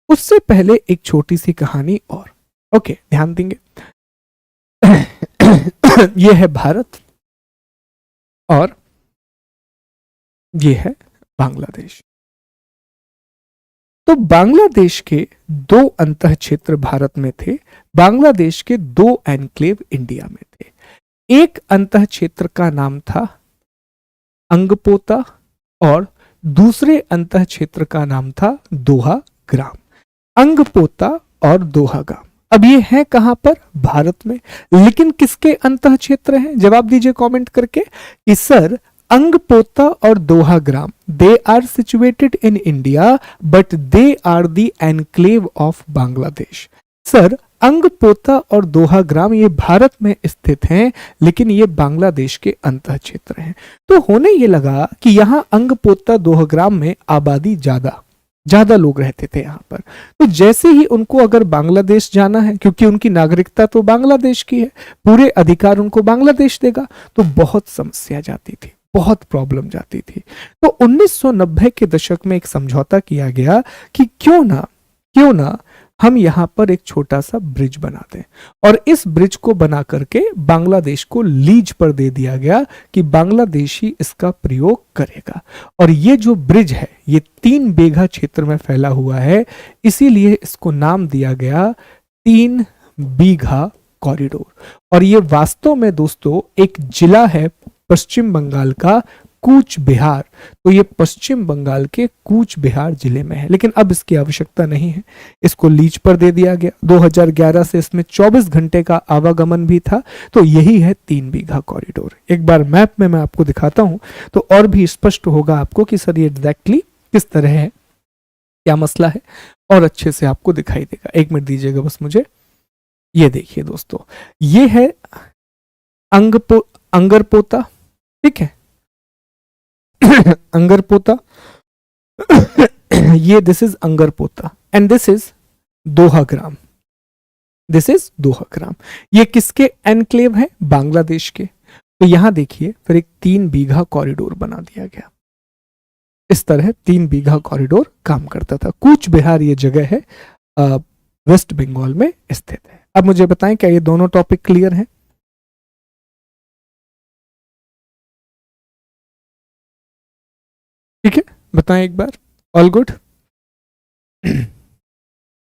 Speaker 1: उससे पहले एक छोटी सी कहानी और। ओके, ध्यान देंगे। ये है भारत और ये है बांग्लादेश। तो बांग्लादेश के 2 अंतः क्षेत्र भारत में थे, बांग्लादेश के 2 एनक्लेव इंडिया में थे। एक अंतः क्षेत्र का नाम था अंगपोता और दूसरे अंतः क्षेत्र का नाम था दोहा ग्राम। अंगपोता और दोहा ग्राम, अब ये है कहां पर? भारत में। लेकिन किसके अंतः क्षेत्र हैं? जवाब दीजिए कमेंट करके कि सर अंगपोता और Dahagram they are situated in India but they are the enclave of Bangladesh. Sir Angarpota और दोहा ग्राम ये भारत में स्थित हैं लेकिन ये बांग्लादेश के अंतः क्षेत्र हैं। तो होने ये लगा कि यहाँ अंगपोता दोहा ग्राम में आबादी ज्यादा लोग रहते थे यहाँ पर। तो जैसे ही उनको अगर बांग्लादेश जाना है, क्योंकि उनकी नागरिकता तो बांग्लादेश की है, पूरे अधिकार उनको बांग्लादेश देगा, तो बहुत समस्या जाती थी, बहुत प्रॉब्लम जाती थी। तो 1990 के दशक में एक समझौता किया गया कि क्यों ना हम यहां पर एक छोटा सा ब्रिज बना दें और इस ब्रिज को बना करके बांग्लादेश को लीज पर दे दिया गया कि बांग्लादेश ही इसका प्रयोग करेगा। और ये जो ब्रिज है ये 3 बीघा क्षेत्र में फैला हुआ है, इसीलिए इसको नाम दिया गया 3 बीघा कॉरिडोर। और ये वास्तव में दोस्तों एक जिला है पश्चिम बंगाल का, कूच बिहार। तो ये पश्चिम बंगाल के कूच बिहार जिले में है, लेकिन अब इसकी आवश्यकता नहीं है, इसको लीज पर दे दिया गया। 2011 से इसमें 24 घंटे का आवागमन भी था। तो यही है 3 बीघा कॉरिडोर। एक बार मैप में मैं आपको दिखाता हूं तो और भी स्पष्ट होगा आपको कि सर ये एग्जैक्टली किस तरह है, क्या मसला है, और अच्छे से आपको दिखाई देगा। 1 मिनट दीजिएगा बस मुझे। ये देखिए दोस्तों, ये है अंगरपोता, ठीक है, अंगरपोता। ये this is Angarpota and this is Dahagram, this is Dahagram. ये किसके एनक्लेव है? बांग्लादेश के। तो यहां देखिए फिर एक 3 बीघा कॉरिडोर बना दिया गया। इस तरह 3 बीघा कॉरिडोर काम करता था। कूच बिहार ये जगह है, वेस्ट बंगाल में स्थित है। अब मुझे बताएं क्या ये दोनों टॉपिक क्लियर हैं? ठीक है, बताएं एक बार। All good?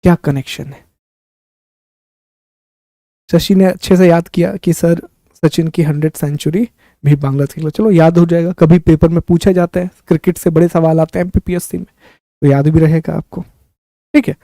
Speaker 1: क्या कनेक्शन है। शशि ने अच्छे से याद किया कि सर सचिन की 100 सेंचुरी भी बांग्लादेश के खिलाफ, चलो याद हो जाएगा, कभी पेपर में पूछा जाता है, क्रिकेट से बड़े सवाल आते हैं एमपीपीएससी में, तो याद भी रहेगा आपको। ठीक है,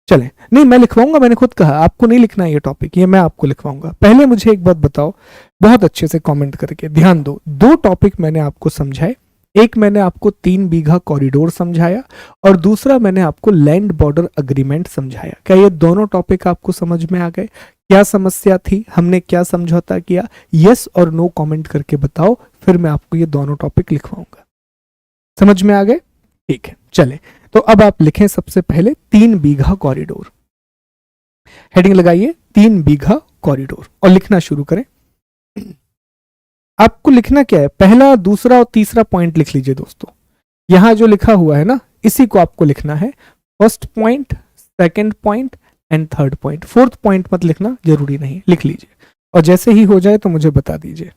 Speaker 1: चले, नहीं मैं लिखवाऊंगा, मैंने खुद कहा आपको नहीं लिखना है ये टॉपिक, ये मैं आपको लिखवाऊंगा। पहले मुझे एक बात बताओ, बहुत अच्छे से कमेंट करके ध्यान दो, दो टॉपिक मैंने आपको समझाए, एक मैंने आपको 3 बीघा कॉरिडोर समझाया और दूसरा मैंने आपको लैंड बॉर्डर अग्रीमेंट समझाया। क्या ये दोनों टॉपिक आपको समझ में आ गए? क्या समस्या थी, हमने क्या समझौता किया? यस और नो कमेंट करके बताओ, फिर मैं आपको ये दोनों टॉपिक लिखवाऊंगा। समझ में आ गए? ठीक है, चले, तो अब आप लिखें सबसे पहले 3 बीघा कॉरिडोर, हेडिंग लगाइए 3 बीघा कॉरिडोर और लिखना शुरू करें। आपको लिखना क्या है, पहला दूसरा और तीसरा पॉइंट लिख लीजिए दोस्तों, यहां जो लिखा हुआ है ना इसी को आपको लिखना है, first point, second point and third point. Fourth point मत लिखना, जरूरी नहीं, लिख लीजिए और जैसे ही हो जाए तो मुझे बता दीजिए।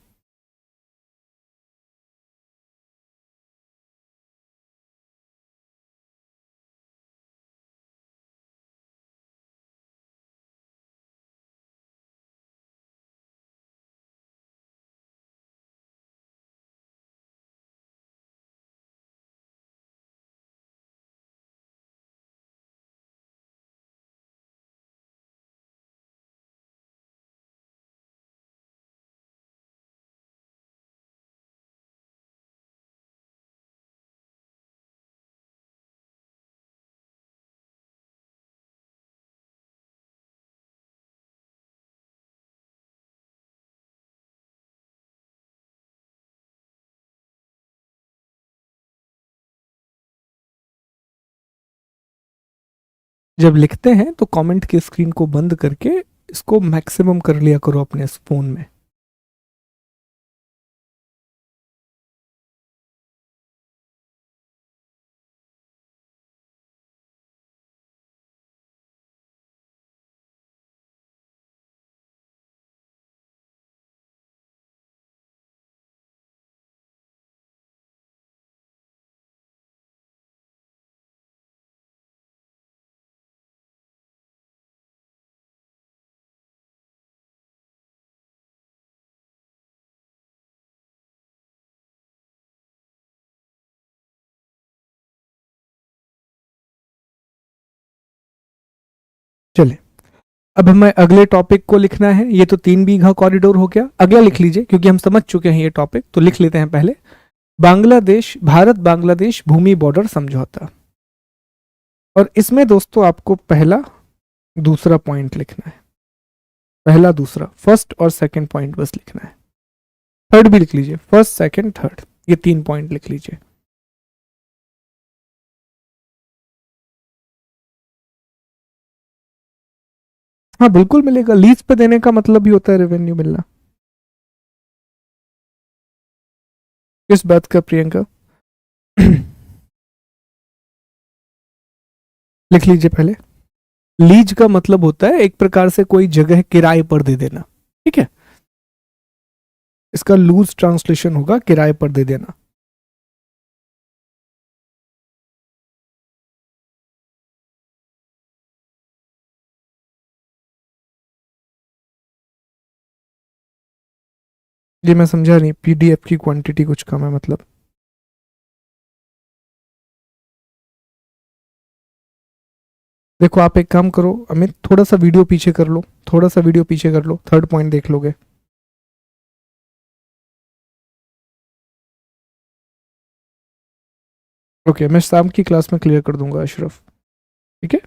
Speaker 1: जब लिखते हैं तो कमेंट की स्क्रीन को बंद करके इसको मैक्सिमम कर लिया करो अपने फोन में। चलिए, अब हमें अगले टॉपिक को लिखना है, ये तो 3 बीघा कॉरिडोर हो गया, अगला लिख लीजिए क्योंकि हम समझ चुके हैं ये टॉपिक, तो लिख लेते हैं पहले, बांग्लादेश, भारत बांग्लादेश भूमि बॉर्डर समझौता। और इसमें दोस्तों आपको पहला दूसरा पॉइंट लिखना है, पहला दूसरा, फर्स्ट और सेकंड पॉइंट बस लिखना है, थर्ड भी लिख लीजिए, फर्स्ट सेकंड थर्ड, ये 3 पॉइंट लिख लीजिए। हाँ बिल्कुल मिलेगा, लीज पे देने का मतलब ही होता है रेवेन्यू मिलना। किस बात का प्रियंका? लिख लीजिए पहले, लीज का मतलब होता है एक प्रकार से कोई जगह किराए पर दे देना, ठीक है, इसका लूज ट्रांसलेशन होगा किराए पर दे देना। ये मैं समझा नहीं, पीडीएफ की क्वांटिटी कुछ कम है मतलब? देखो आप एक काम करो अमित, थोड़ा सा वीडियो पीछे कर लो, थोड़ा सा वीडियो पीछे कर लो, थर्ड पॉइंट देख लोगे। ओके, मैं शाम की क्लास में क्लियर कर दूंगा अशरफ, ठीक है।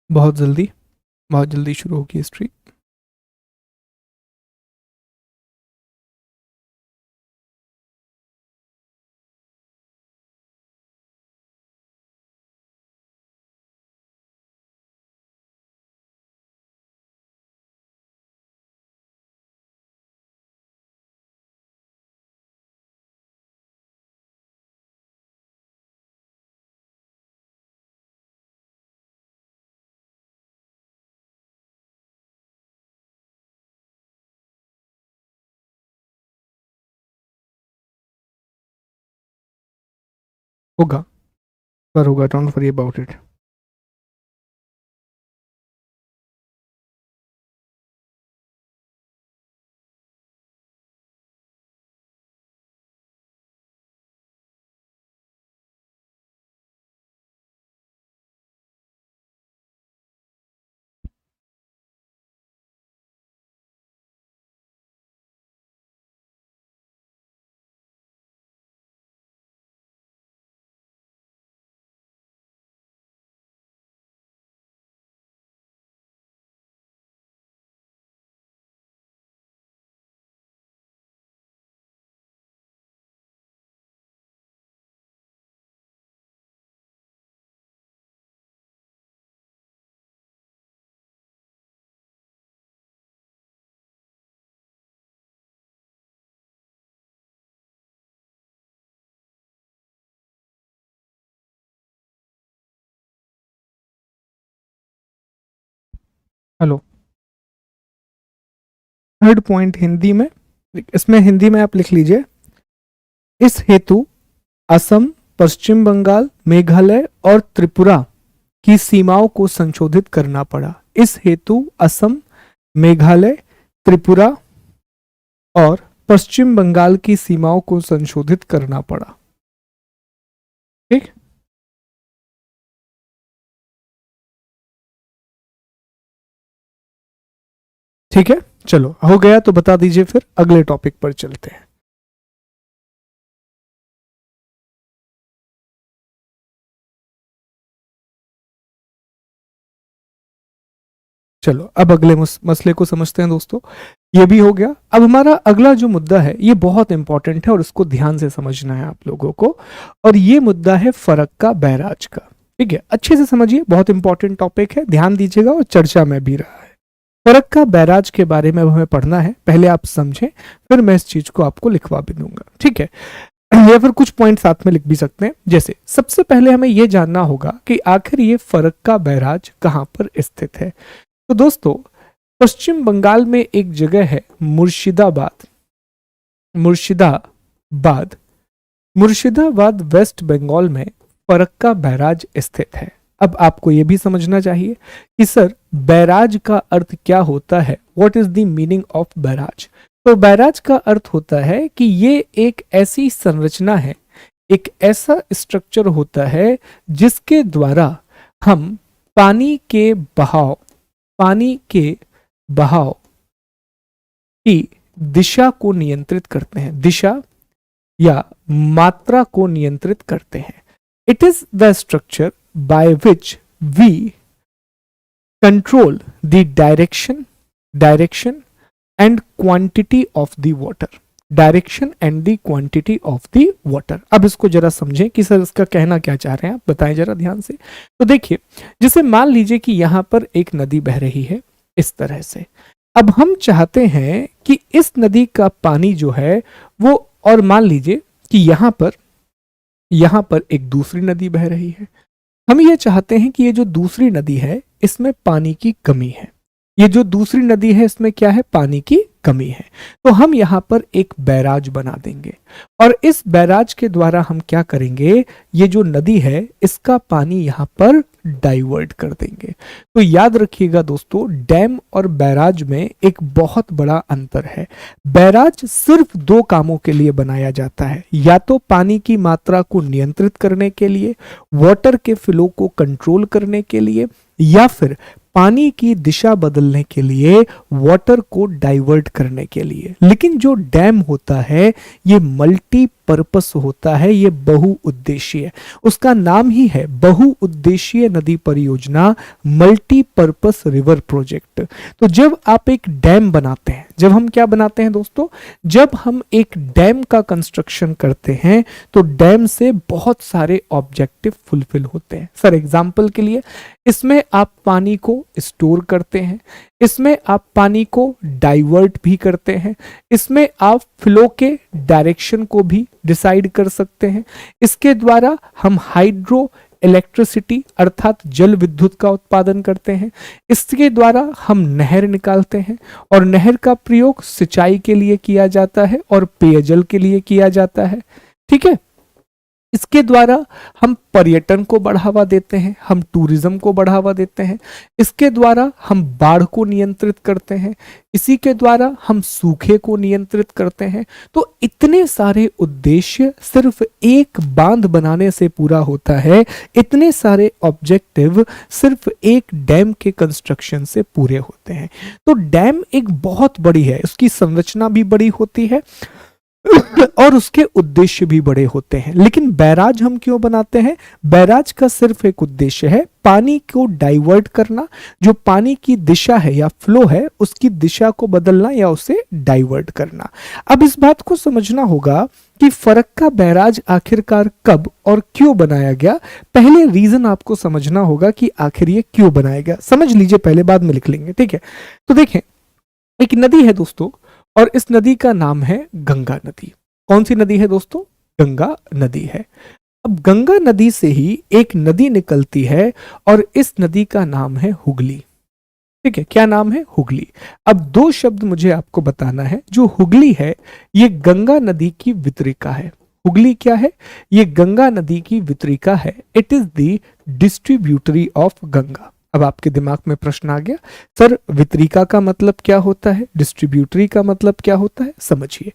Speaker 1: बहुत जल्दी, बहुत जल्दी शुरू होगी हिस्ट्री। होगा सर, होगा, don't worry about it. Hello. Third point Hindi में, इसमें हिंदी में आप लिख लीजिए, इस हेतु असम, पश्चिम बंगाल, मेघालय और त्रिपुरा की सीमाओं को संशोधित करना पड़ा। इस हेतु असम, मेघालय, त्रिपुरा और पश्चिम बंगाल की सीमाओं को संशोधित करना पड़ा। ठीक, ठीक है, चलो हो गया तो बता दीजिए, फिर अगले टॉपिक पर चलते हैं। चलो अब अगले मसले को समझते हैं दोस्तों। ये भी हो गया। अब हमारा अगला जो मुद्दा है ये बहुत इंपॉर्टेंट है और इसको ध्यान से समझना है आप लोगों को, और ये मुद्दा है फरक्का बैराज का। ठीक है, अच्छे से समझिए, बहुत इंपॉर्टेंट टॉपिक है, ध्यान दीजिएगा और चर्चा में भी रहा है। फरक्का बैराज के बारे में अब हमें पढ़ना है, पहले आप समझें, फिर मैं इस चीज को आपको लिखवा भी दूंगा। ठीक है, या फिर कुछ पॉइंट साथ में लिख भी सकते हैं। जैसे सबसे पहले हमें यह जानना होगा कि आखिर ये फरक्का बैराज कहां पर स्थित है। तो दोस्तों, पश्चिम बंगाल में एक जगह है मुर्शिदाबाद। मुर्शिदाबाद मुर्शिदाबाद वेस्ट बंगाल में फरक्का बैराज स्थित है। अब आपको यह भी समझना चाहिए कि सर बैराज का अर्थ क्या होता है, what is the meaning of barrage. तो बैराज का अर्थ होता है कि ये एक ऐसी संरचना है, एक ऐसा स्ट्रक्चर होता है जिसके द्वारा हम पानी के बहाव की दिशा को नियंत्रित करते हैं, दिशा या मात्रा को नियंत्रित करते हैं। It is the structure by which we control the direction and quantity of the water. Direction and the quantity of the water. अब इसको जरा समझें कि सर इसका कहना क्या चाह रहे हैं, आप बताएं जरा ध्यान से। तो देखिए, जैसे मान लीजिए कि यहां पर एक नदी बह रही है इस तरह से। अब हम चाहते हैं कि इस नदी का पानी जो है वो, और मान लीजिए कि यहां पर एक दूसरी नदी बह रही है। हम ये चाहते हैं कि ये जो दूसरी नदी है इसमें पानी की कमी है, ये जो दूसरी नदी है इसमें क्या है, पानी की कमी है। तो हम यहां पर एक बैराज बना देंगे और इस बैराज के द्वारा हम क्या करेंगे, ये जो नदी है इसका पानी यहां पर डाइवर्ट कर देंगे। तो याद रखिएगा दोस्तों, डैम और बैराज में एक बहुत बड़ा अंतर है। बैराज सिर्फ दो कामों के लिए बनाया जाता है, या तो पानी की मात्रा को नियंत्रित करने के लिए, वाटर के फ्लो को कंट्रोल करने के लिए, या फिर पानी की दिशा बदलने के लिए, वाटर को डाइवर्ट करने के लिए। लेकिन जो डैम होता है ये मल्टीपर्पस होता है, ये बहुउद्देशीय, उसका नाम ही है बहुउद्देशीय नदी परियोजना, मल्टीपर्पस रिवर प्रोजेक्ट। तो जब आप एक डैम बनाते हैं, जब हम क्या बनाते हैं दोस्तों, जब हम एक डैम का कंस्ट्रक्शन करते हैं तो डैम से बहुत सारे ऑब्जेक्टिव फुलफिल होते हैं। फॉर एग्जांपल के लिए, इसमें आप पानी को स्टोर करते हैं, इसमें आप पानी को डाइवर्ट भी करते हैं, इसमें आप फ्लो के डायरेक्शन को भी डिसाइड कर सकते हैं। इसके द्वारा हम हाइड्रो इलेक्ट्रिसिटी अर्थात जल विद्युत का उत्पादन करते हैं। इसके द्वारा हम नहर निकालते हैं और नहर का प्रयोग सिंचाई के लिए किया जाता है और पेयजल के लिए किया जाता है। ठीक है, इसके द्वारा हम पर्यटन को बढ़ावा देते हैं, हम टूरिज्म को बढ़ावा देते हैं, इसके द्वारा हम बाढ़ को नियंत्रित करते हैं, इसी के द्वारा हम सूखे को नियंत्रित करते हैं। तो इतने सारे उद्देश्य सिर्फ एक बांध बनाने से पूरा होता है, इतने सारे ऑब्जेक्टिव सिर्फ एक डैम के कंस्ट्रक्शन से पूरे होते हैं। तो डैम एक बहुत बड़ी है, उसकी संरचना भी बड़ी होती है और उसके उद्देश्य भी बड़े होते हैं। लेकिन बैराज हम क्यों बनाते हैं? बैराज का सिर्फ एक उद्देश्य है, पानी को डाइवर्ट करना, जो पानी की दिशा है या फ्लो है उसकी दिशा को बदलना या उसे डाइवर्ट करना। अब इस बात को समझना होगा कि फरक्का बैराज आखिरकार कब और क्यों बनाया गया। पहले रीजन आपको समझना होगा कि आखिर ये क्यों बनाया गया, समझ लीजिए पहले, बाद में लिख लेंगे, ठीक है। तो देखें, एक नदी है दोस्तों और इस नदी का नाम है गंगा नदी। कौन सी नदी है दोस्तों? गंगा नदी है। अब गंगा नदी से ही एक नदी निकलती है और इस नदी का नाम है हुगली, ठीक है। क्या नाम है? हुगली। अब दो शब्द मुझे आपको बताना है। जो हुगली है ये गंगा नदी की वितरिका है। हुगली क्या है? ये गंगा नदी की वितरिका है। It is the distributary of Ganga. अब आपके दिमाग में प्रश्न आ गया, सर वितरिका का मतलब क्या होता है, डिस्ट्रीब्यूटरी का मतलब क्या होता है? समझिए,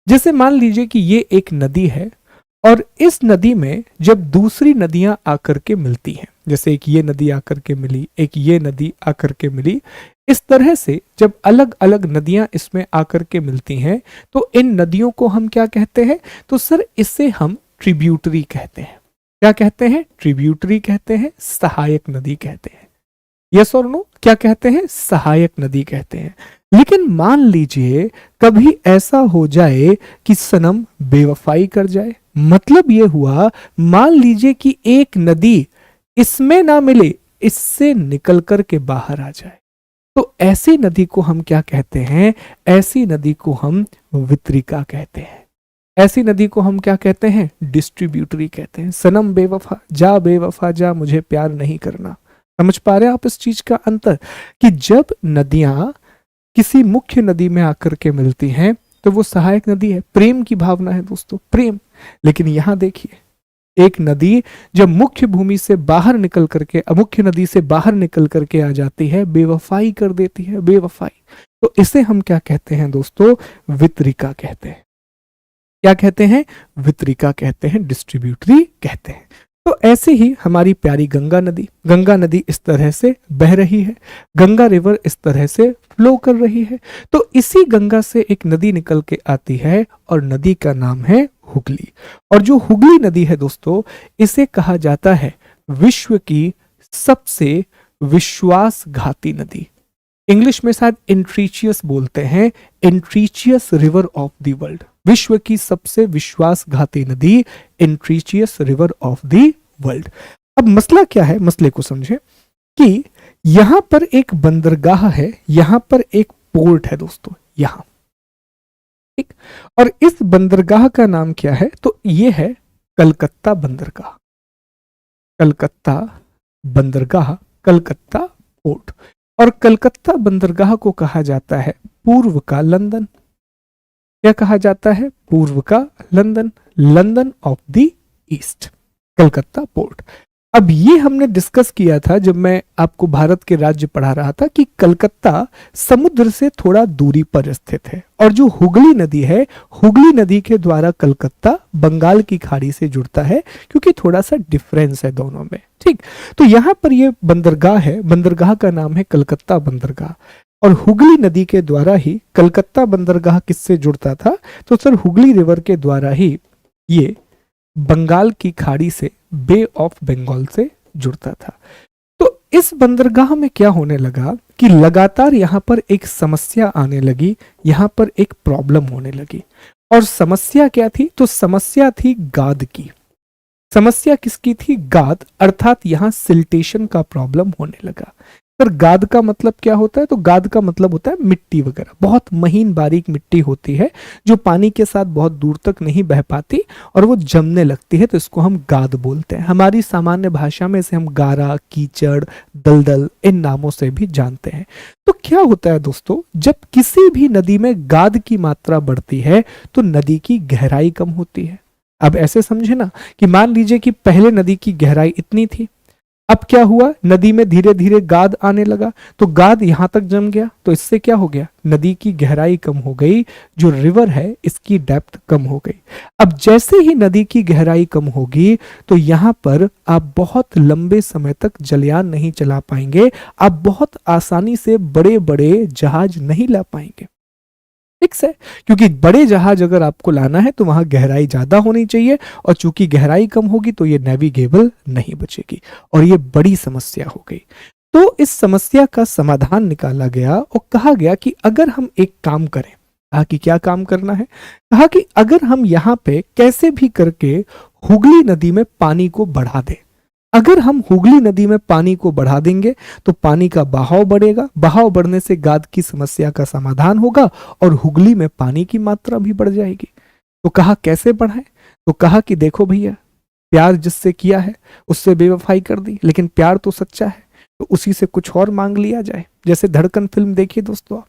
Speaker 1: जैसे मान लीजिए कि ये एक नदी है और इस नदी में जब दूसरी नदियां आकर के मिलती हैं, जैसे एक ये नदी आकर के मिली, एक ये नदी आकर के मिली, इस तरह से जब अलग अलग नदियां इसमें आकर के मिलती हैं तो इन नदियों को हम क्या कहते हैं? तो सर इसे हम ट्रिब्यूटरी कहते हैं। क्या कहते हैं? ट्रिब्यूटरी कहते हैं, सहायक नदी कहते हैं। यस और नो? क्या कहते हैं? सहायक नदी कहते हैं। लेकिन मान लीजिए कभी ऐसा हो जाए कि सनम बेवफाई कर जाए। मतलब ये हुआ, मान लीजिए कि एक नदी इसमें ना मिले, इससे निकल कर के बाहर आ जाए, तो ऐसी नदी को हम क्या कहते हैं? ऐसी नदी को हम वितरिका कहते हैं। ऐसी नदी को हम क्या कहते हैं? डिस्ट्रीब्यूटरी कहते हैं। सनम बेवफा जा, मुझे प्यार नहीं करना। समझ पा रहे हैं आप इस चीज का अंतर, कि जब नदियां किसी मुख्य नदी में आकर के मिलती हैं तो वो सहायक नदी है। प्रेम की भावना है दोस्तों, प्रेम। लेकिन यहां देखिए, एक नदी जब मुख्य भूमि से बाहर निकल करके, मुख्य नदी से बाहर निकल करके आ जाती है, बेवफाई कर देती है, बेवफाई, तो इसे हम क्या कहते हैं दोस्तों? वितरिका कहते हैं। क्या कहते हैं? वितरिका कहते हैं, डिस्ट्रीब्यूटरी कहते हैं। तो ऐसे ही हमारी प्यारी गंगा नदी इस तरह से बह रही है, गंगा रिवर इस तरह से फ्लो कर रही है। तो इसी गंगा से एक नदी निकल के आती है और नदी का नाम है हुगली। और जो हुगली नदी है दोस्तों, इसे कहा जाता है विश्व की सबसे विश्वासघाती नदी। इंग्लिश में शायद इंट्रीचियस बोलते हैं, इंट्रीचियस रिवर ऑफ द वर्ल्ड। विश्व की सबसे विश्वासघाती नदी, इंट्रीचियस रिवर ऑफ द वर्ल्ड। अब मसला क्या है? मसले को समझे कि यहां पर एक बंदरगाह है, यहां पर एक पोर्ट है दोस्तों, यहां, ठीक। और इस बंदरगाह का नाम क्या है? तो ये है कलकत्ता बंदरगाह। कलकत्ता बंदरगाह, कलकत्ता पोर्ट। और कलकत्ता बंदरगाह को कहा जाता है पूर्व का लंदन। क्या कहा जाता है? पूर्व का London, London of the east, Calcutta port. अब ये हमने डिस्कस किया था जब मैं आपको भारत के राज्य पढ़ा रहा था कि कलकत्ता समुद्र से थोड़ा दूरी पर स्थित है, और जो हुगली नदी है, हुगली नदी के द्वारा कलकत्ता बंगाल की खाड़ी से जुड़ता है, क्योंकि थोड़ा सा डिफरेंस है दोनों में, ठीक। तो यहां पर ये बंदरगाह है, बंदरगाह का नाम है कलकत्ता बंदरगाह। और हुगली नदी के द्वारा ही कलकत्ता बंदरगाह किससे जुड़ता था? तो सर हुगली रिवर के द्वारा ही ये बंगाल की खाड़ी से, बे ऑफ बंगाल से जुड़ता था। तो इस बंदरगाह में क्या होने लगा कि लगातार यहां पर एक समस्या आने लगी, यहां पर एक प्रॉब्लम होने लगी। और समस्या क्या थी? तो समस्या थी गाद की। समस्या किसकी थी? गाद, अर्थात यहां सिल्टेशन का प्रॉब्लम होने लगा। पर गाद का मतलब क्या होता है? तो गाद का मतलब होता है मिट्टी वगैरह, बहुत महीन बारीक मिट्टी होती है जो पानी के साथ बहुत दूर तक नहीं बह पाती और वो जमने लगती है, तो इसको हम गाद बोलते हैं। हमारी सामान्य भाषा में इसे हम गारा, कीचड़, दलदल इन नामों से भी जानते हैं। तो क्या होता है दोस्तों, जब किसी भी नदी में गाद की मात्रा बढ़ती है तो नदी की गहराई कम होती है। अब ऐसे समझे ना कि मान लीजिए कि पहले नदी की गहराई इतनी थी, अब क्या हुआ, नदी में धीरे धीरे गाद आने लगा, तो गाद यहां तक जम गया, तो इससे क्या हो गया, नदी की गहराई कम हो गई, जो रिवर है इसकी डेप्थ कम हो गई। अब जैसे ही नदी की गहराई कम होगी तो यहां पर आप बहुत लंबे समय तक जलयान नहीं चला पाएंगे, आप बहुत आसानी से बड़े बड़े जहाज नहीं ला पाएंगे। ठीक है, क्योंकि बड़े जहाज अगर आपको लाना है तो वहां गहराई ज्यादा होनी चाहिए, और चूंकि गहराई कम होगी तो ये नेविगेबल नहीं बचेगी, और ये बड़ी समस्या हो गई। तो इस समस्या का समाधान निकाला गया और कहा गया कि अगर हम एक काम करें, कहा कि क्या काम करना है, कहा कि अगर हम यहाँ पे कैसे भी करके हुगली नदी में पानी को बढ़ा दें, अगर हम हुगली नदी में पानी को बढ़ा देंगे तो पानी का बहाव बढ़ेगा, बहाव बढ़ने से गाद की समस्या का समाधान होगा और हुगली में पानी की मात्रा भी बढ़ जाएगी। तो कहा कैसे बढ़ाएं, तो कहा कि देखो भैया, प्यार जिससे किया है उससे बेवफाई कर दी, लेकिन प्यार तो सच्चा है, तो उसी से कुछ और मांग लिया जाए। जैसे धड़कन फिल्म देखिए दोस्तों,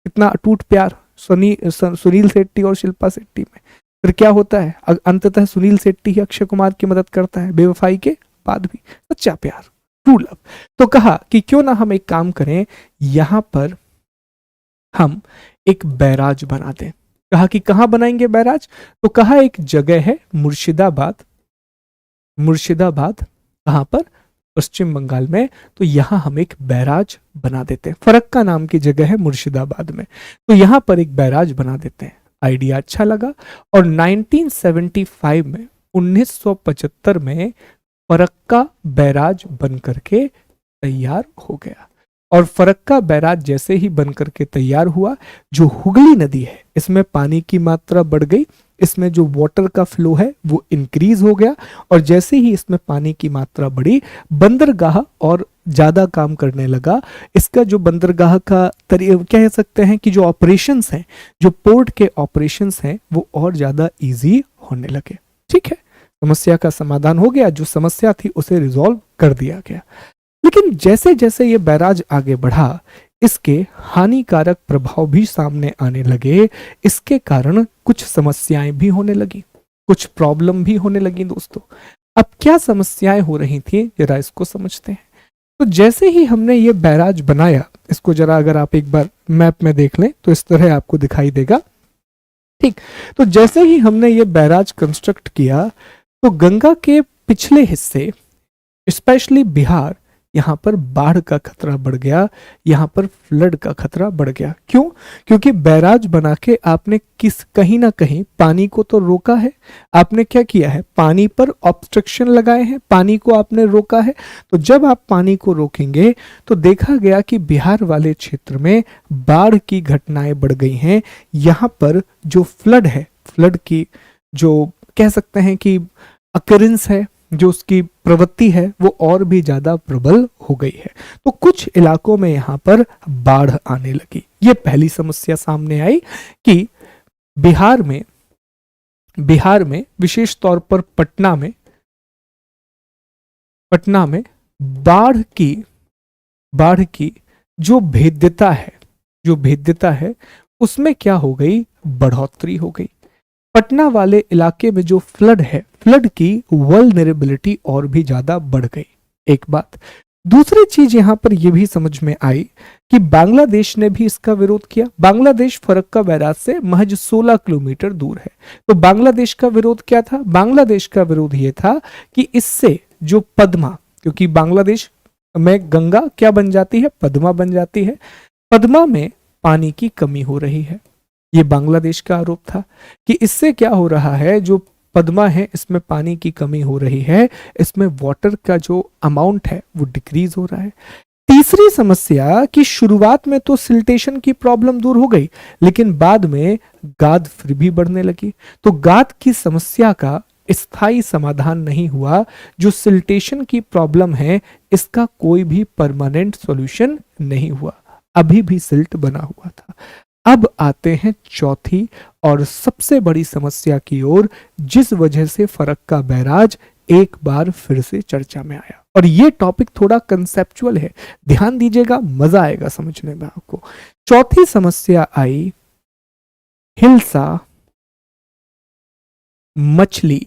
Speaker 1: इतना अटूट प्यार सुनील शेट्टी और शिल्पा शेट्टी में, फिर क्या होता है, अंततः सुनील शेट्टी ही अक्षय कुमार की मदद करता है बेवफाई के बाद भी, सच्चा प्यार, ट्रू लव। तो कहा कि क्यों ना हम एक काम करें, यहां पर हम एक बैराज बना दें। कहा कि कहां बनाएंगे बैराज, तो कहा एक जगह है मुर्शिदाबाद, मुर्शिदाबाद कहां पर, पश्चिम बंगाल में, तो यहां हम एक बैराज बना देते हैं। फरक्का नाम की जगह है मुर्शिदाबाद में, तो यहां पर एक बैराज बना देते हैं। आइडिया अच्छा लगा, और 1975 में 1975 में फरक्का बैराज बन करके तैयार हो गया। और फरक्का बैराज जैसे ही बन करके तैयार हुआ, जो हुगली नदी है इसमें पानी की मात्रा बढ़ गई, इसमें जो वाटर का फ्लो है वो इंक्रीज हो गया, और जैसे ही इसमें पानी की मात्रा बढ़ी, बंदरगाह और ज्यादा काम करने लगा। इसका जो बंदरगाह का कह सकते हैं कि जो ऑपरेशंस हैं, जो पोर्ट के ऑपरेशंस हैं, वो और ज्यादा इजी होने लगे। ठीक है, समस्या का समाधान हो गया, जो समस्या थी उसे रिजॉल्व कर दिया गया। लेकिन जैसे जैसे ये बैराज आगे बढ़ा, इसके हानिकारक प्रभाव भी सामने आने लगे, इसके कारण कुछ समस्याएं भी होने लगी, कुछ प्रॉब्लम भी होने लगी दोस्तों। अब क्या समस्याएं हो रही थी, जरा इसको समझते हैं। तो जैसे ही हमने ये बैराज बनाया, इसको जरा अगर आप एक बार मैप में देख लें तो इस तरह आपको दिखाई देगा। ठीक, तो जैसे ही हमने ये बैराज कंस्ट्रक्ट किया, तो गंगा के पिछले हिस्से, स्पेशली बिहार, यहां पर बाढ़ का खतरा बढ़ गया, यहां पर फ्लड का खतरा बढ़ गया। क्यों? क्योंकि बैराज बना के आपने कहीं ना कहीं पानी को तो रोका है, आपने क्या किया है, पानी पर ऑब्स्ट्रक्शन लगाए हैं, पानी को आपने रोका है। तो जब आप पानी को रोकेंगे तो देखा गया कि बिहार वाले क्षेत्र में बाढ़ की घटनाएं बढ़ गई हैं। यहां पर जो फ्लड है, फ्लड की जो कह सकते हैं कि अकरेंस है, जो उसकी प्रवृत्ति है, वो और भी ज्यादा प्रबल हो गई है। तो कुछ इलाकों में यहां पर बाढ़ आने लगी। ये पहली समस्या सामने आई कि बिहार में विशेष तौर पर पटना में बाढ़ की जो भेद्यता है उसमें क्या हो गई, बढ़ोतरी हो गई। पटना वाले इलाके में जो फ्लड है, फ्लड की वल्नरेबिलिटी और भी ज्यादा बढ़ गई। एक बात, दूसरी चीज यहां पर यह भी समझ में आई कि बांग्लादेश ने भी इसका विरोध किया। बांग्लादेश फरक्का बैराज से महज 16 किलोमीटर दूर है। तो बांग्लादेश का विरोध क्या था? बांग्लादेश का विरोध यह था कि इससे जो पद्मा, क्योंकि बांग्लादेश में गंगा क्या बन जाती है, पद्मा बन जाती है, पद्मा में पानी की कमी हो रही है। ये बांग्लादेश का आरोप था कि इससे क्या हो रहा है, जो पद्मा है इसमें पानी की कमी हो रही है, इसमें वाटर का जो अमाउंट है वो डिक्रीज हो रहा है। तीसरी समस्या कि शुरुआत में तो सिल्टेशन की प्रॉब्लम दूर हो गई, लेकिन बाद में गाद फिर भी बढ़ने लगी। तो गाद की समस्या का स्थायी समाधान नहीं हुआ। जो सिल्टेशन की प्रॉब्लम है इसका कोई भी परमानेंट सॉल्यूशन नहीं हुआ, अभी भी सिल्ट बना हुआ था। अब आते हैं चौथी और सबसे बड़ी समस्या की ओर, जिस वजह से फरक्का बैराज एक बार फिर से चर्चा में आया। और ये टॉपिक थोड़ा कंसेप्चुअल है, ध्यान दीजिएगा, मजा आएगा समझने में आपको। चौथी समस्या आई हिल्सा मछली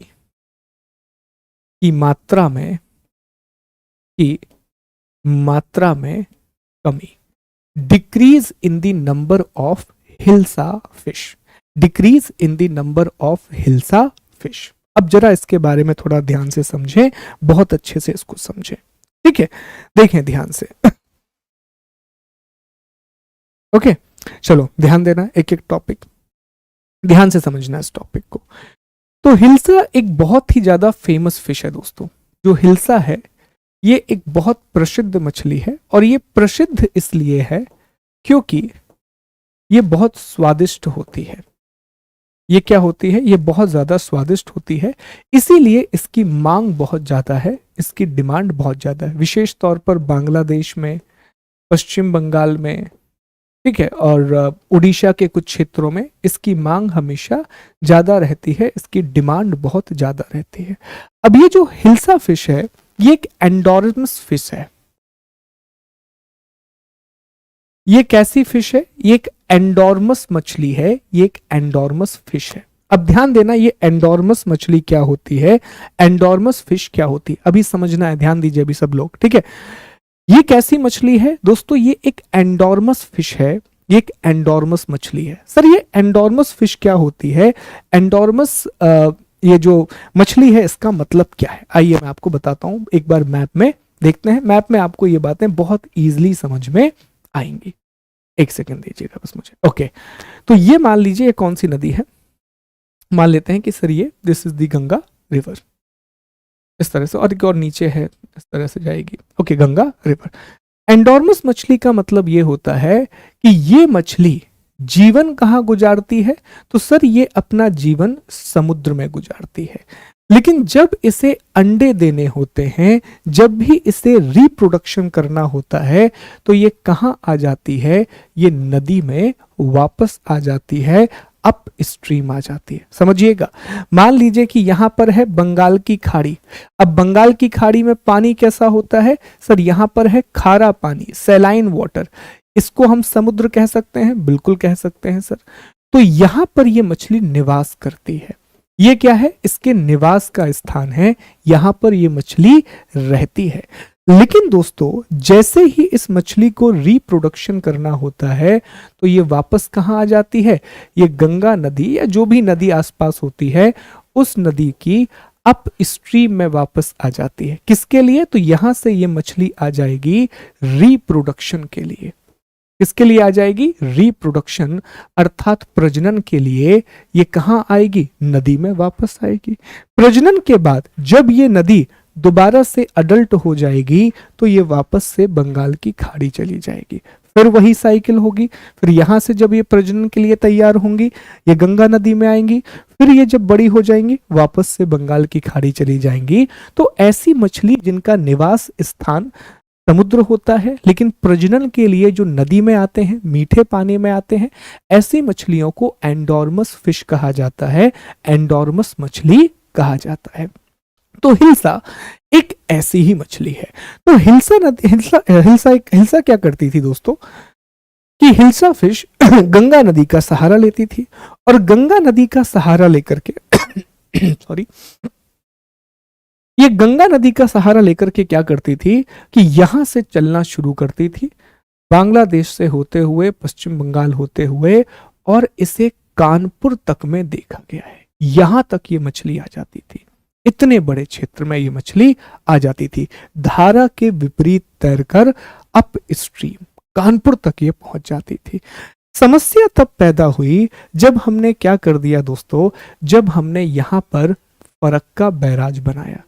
Speaker 1: की मात्रा में कमी, decrease in the number of hilsa fish, decrease in the number of hilsa fish. अब जरा इसके बारे में थोड़ा ध्यान से समझें, बहुत अच्छे से इसको समझें, ठीक है, देखें ध्यान से। ओके, चलो ध्यान देना, एक एक टॉपिक ध्यान से समझना इस टॉपिक को। तो हिल्सा एक बहुत ही ज्यादा फेमस फिश है दोस्तों। जो हिल्सा है ये एक बहुत प्रसिद्ध मछली है, और ये प्रसिद्ध इसलिए है क्योंकि ये बहुत स्वादिष्ट होती है। ये क्या होती है? ये बहुत ज्यादा स्वादिष्ट होती है, इसीलिए इसकी मांग बहुत ज्यादा है, इसकी डिमांड बहुत ज्यादा है, विशेष तौर पर बांग्लादेश में, पश्चिम बंगाल में, ठीक है, और उड़ीसा के कुछ क्षेत्रों में इसकी मांग हमेशा ज्यादा रहती है, इसकी डिमांड बहुत ज्यादा रहती है। अब ये जो हिल्सा फिश है ये एक एंडोर्मस फिश है। ये कैसी फिश है? ये एक एंडोर्मस मछली है, ये एक एंडोर्मस फिश है। अब ध्यान देना, ये एंडोर्मस मछली क्या होती है, एंडोर्मस फिश क्या होती है, अभी समझना है, ध्यान दीजिए अभी सब लोग, ठीक है। ये कैसी मछली है दोस्तों? ये एक एंडोर्मस फिश है, ये एक एंडोर्मस मछली है। सर ये एंडोर्मस फिश क्या होती है? एंडोर्मस ये जो मछली है इसका मतलब क्या है, आइए मैं आपको बताता हूं। एक बार मैप में देखते हैं, मैप में आपको ये बातें बहुत इजीली समझ में आएंगी। एक सेकंड दीजिएगा बस मुझे। ओके, तो ये मान लीजिए ये कौन सी नदी है, मान लेते हैं कि सर ये this is the Ganga river, इस तरह से, और एक और नीचे है इस तरह से जाएगी। Okay, Ganga river. एंडोर्मस मछली का मतलब ये होता है कि ये मछली जीवन कहाँ गुजारती है? तो सर ये अपना जीवन समुद्र में गुजारती है, लेकिन जब इसे अंडे देने होते हैं, जब भी इसे रिप्रोडक्शन करना होता है, तो ये कहाँ आ जाती है? ये नदी में वापस आ जाती है, अप स्ट्रीम आ जाती है। समझिएगा, मान लीजिए कि यहां पर है बंगाल की खाड़ी। अब बंगाल की खाड़ी में पानी कैसा होता है? सर यहां पर है खारा पानी, सैलाइन वाटर, इसको हम समुद्र कह सकते हैं, बिल्कुल कह सकते हैं सर। तो यहां पर ये मछली निवास करती है, ये क्या है? इसके निवास का स्थान है, यहां पर ये मछली रहती है। लेकिन दोस्तों जैसे ही इस मछली को रिप्रोडक्शन करना होता है तो ये वापस कहां आ जाती है? ये गंगा नदी या जो भी नदी आसपास होती है उस नदी की अप स्ट्रीम में वापस आ जाती है। किसके लिए? तो यहां से ये मछली आ जाएगी रिप्रोडक्शन के लिए। किसके लिए आ जाएगी? रिप्रोडक्शन अर्थात प्रजनन के लिए। ये कहां आएगी? नदी में वापस आएगी। प्रजनन के बाद जब ये नदी दोबारा से अडल्ट हो जाएगी तो ये वापस से बंगाल की खाड़ी चली जाएगी, फिर वही साइकिल होगी। फिर यहां से जब ये प्रजनन के लिए तैयार होंगी ये गंगा नदी में आएंगी, फिर ये जब बड़ी हो जाएंगी वापस से बंगाल की खाड़ी चली जाएंगी। तो ऐसी मछली जिनका निवास स्थान समुद्र होता है लेकिन प्रजनन के लिए जो नदी में आते हैं, मीठे पानी में आते हैं, ऐसी मछलियों को एंडोर्मस फिश कहा जाता है, एंडोर्मस मछली कहा जाता है। तो हिल्सा एक ऐसी ही मछली है। तो हिल्सा क्या करती थी दोस्तों कि हिल्सा फिश गंगा नदी का सहारा लेती थी, और गंगा नदी का सहारा लेकर के सॉरी, ये गंगा नदी का सहारा लेकर के क्या करती थी कि यहां से चलना शुरू करती थी, बांग्लादेश से होते हुए, पश्चिम बंगाल होते हुए, और इसे कानपुर तक में देखा गया है। यहां तक ये मछली आ जाती थी, इतने बड़े क्षेत्र में ये मछली आ जाती थी, धारा के विपरीत तैरकर अप स्ट्रीम कानपुर तक ये पहुंच जाती थी। समस्या तब पैदा हुई जब हमने क्या कर दिया दोस्तों, जब हमने यहां पर फरक्का बैराज बनाया।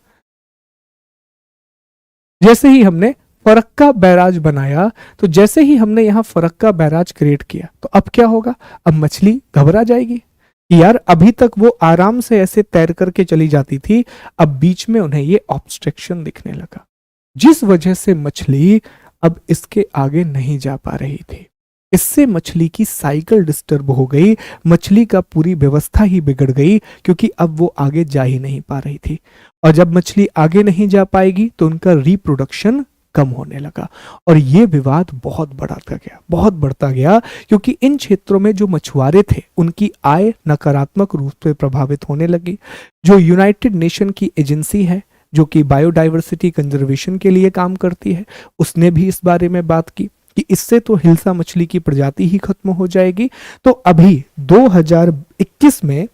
Speaker 1: जैसे ही हमने फरक्का बैराज बनाया, तो जैसे ही हमने यहां फरक्का बैराज क्रिएट किया, तो अब क्या होगा? अब मछली घबरा जाएगी कि यार अभी तक वो आराम से ऐसे तैर करके चली जाती थी, अब बीच में उन्हें ये ऑब्स्ट्रक्शन दिखने लगा, जिस वजह से मछली अब इसके आगे नहीं जा पा रही थी। इससे मछली की साइकिल डिस्टर्ब हो गई, मछली का पूरी व्यवस्था ही बिगड़ गई, क्योंकि अब वो आगे जा ही नहीं पा रही थी। और जब मछली आगे नहीं जा पाएगी तो उनका रिप्रोडक्शन कम होने लगा, और ये विवाद बहुत बढ़ता गया, क्योंकि इन क्षेत्रों में जो मछुआरे थे उनकी आय नकारात्मक रूप से प्रभावित होने लगी। जो यूनाइटेड नेशन की एजेंसी है जो कि बायोडाइवर्सिटी कंजर्वेशन के लिए काम करती है, उसने भी इस बारे में बात की कि इससे तो हिल्सा मछली की प्रजाति ही खत्म हो जाएगी। तो अभी 2021 में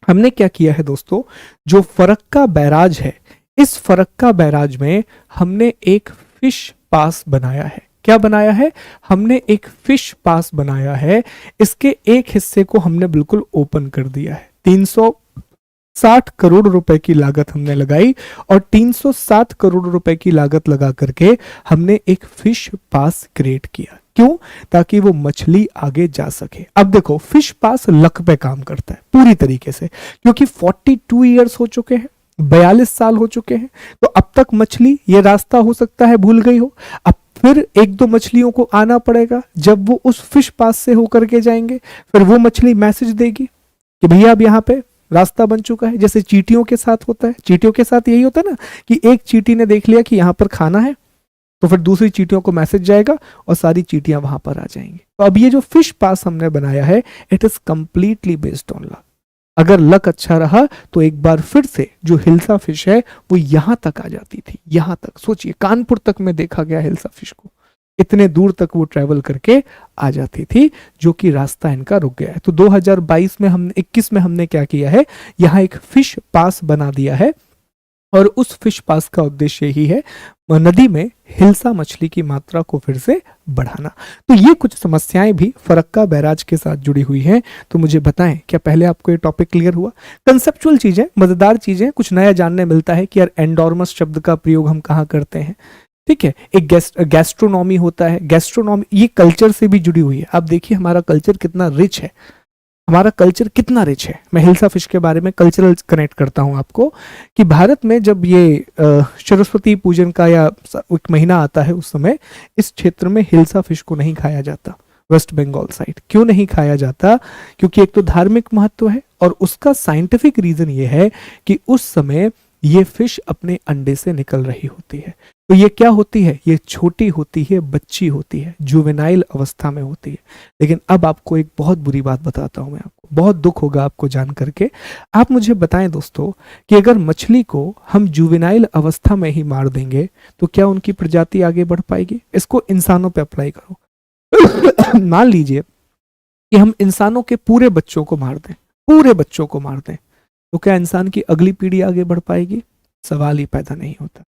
Speaker 1: हमने क्या किया है दोस्तों, जो फरक्का बैराज है, इस फरक्का बैराज में हमने एक फिश पास बनाया है। क्या बनाया है? हमने एक फिश पास बनाया है। इसके एक हिस्से को हमने बिल्कुल ओपन कर दिया है। 360 करोड़ रुपए की लागत हमने लगाई और 307 करोड़ रुपए की लागत लगा करके हमने एक फिश पास क्रिएट किया। क्यों? ताकि वो मछली आगे जा सके। अब देखो, फिश पास लक पे काम करता है पूरी तरीके से, क्योंकि 42 ईयर्स हो चुके हैं, 42 साल हो चुके हैं। तो अब तक मछली ये रास्ता हो सकता है भूल गई हो। अब फिर एक दो मछलियों को आना पड़ेगा, जब वो उस फिश पास से होकर के जाएंगे, फिर वो मछली मैसेज देगी कि भैया अब यहाँ पे रास्ता बन चुका है। जैसे चींटियों के साथ होता है, चींटियों के साथ यही होता है ना कि एक चींटी ने देख लिया कि यहाँ पर खाना है, तो फिर दूसरी चींटियों को मैसेज जाएगा और सारी चींटियां वहां पर आ जाएंगी। तो अब ये जो फिश पास हमने बनाया है, it is completely based on luck. अगर लक अच्छा रहा तो एक बार फिर से जो हिल्सा फिश है वो यहां तक आ जाती थी। यहां तक सोचिए, कानपुर तक में देखा गया हिल्सा फिश को, इतने दूर तक वो ट्रेवल करके आ जाती थी, जो कि रास्ता इनका रुक गया है। तो 2022 में हमने 21 में हमने क्या किया है, यहाँ एक फिश पास बना दिया है और उस फिश पास का उद्देश्य ही है नदी में हिल्सा मछली की मात्रा को फिर से बढ़ाना। तो ये कुछ समस्याएं भी फरक्का बैराज के साथ जुड़ी हुई हैं। तो मुझे बताएं, क्या पहले आपको ये टॉपिक क्लियर हुआ? कंसेप्चुअल चीजें, मजेदार चीजें, कुछ नया जानने मिलता है कि यार एंडोर्मस शब्द का प्रयोग हम कहाँ करते हैं। ठीक है, एक गैस्ट्रोनॉमी होता है। गैस्ट्रोनॉमी ये कल्चर से भी जुड़ी हुई है। आप देखिए हमारा कल्चर कितना रिच है, हमारा कल्चर कितना रिच है। मैं हिल्सा फिश के बारे में कल्चरल कनेक्ट करता हूं आपको कि भारत में जब ये सरस्वती पूजन का या एक महीना आता है, उस समय इस क्षेत्र में हिल्सा फिश को नहीं खाया जाता। वेस्ट बंगाल साइड क्यों नहीं खाया जाता? क्योंकि एक तो धार्मिक महत्व है और उसका साइंटिफिक रीजन ये है कि उस समय ये फिश अपने अंडे से निकल रही होती है। तो ये क्या होती है? ये छोटी होती है, बच्ची होती है, जुवेनाइल अवस्था में होती है। लेकिन अब आपको एक बहुत बुरी बात बताता हूं मैं आपको, बहुत दुख होगा आपको जान करके। आप मुझे बताएं दोस्तों कि अगर मछली को हम जुवेनाइल अवस्था में ही मार देंगे तो क्या उनकी प्रजाति आगे बढ़ पाएगी? इसको इंसानों पे अप्लाई करो। मान लीजिए कि हम इंसानों के पूरे बच्चों को मार दें, पूरे बच्चों को मार दें, तो क्या इंसान की अगली पीढ़ी आगे बढ़ पाएगी? सवाल ही पैदा नहीं होता।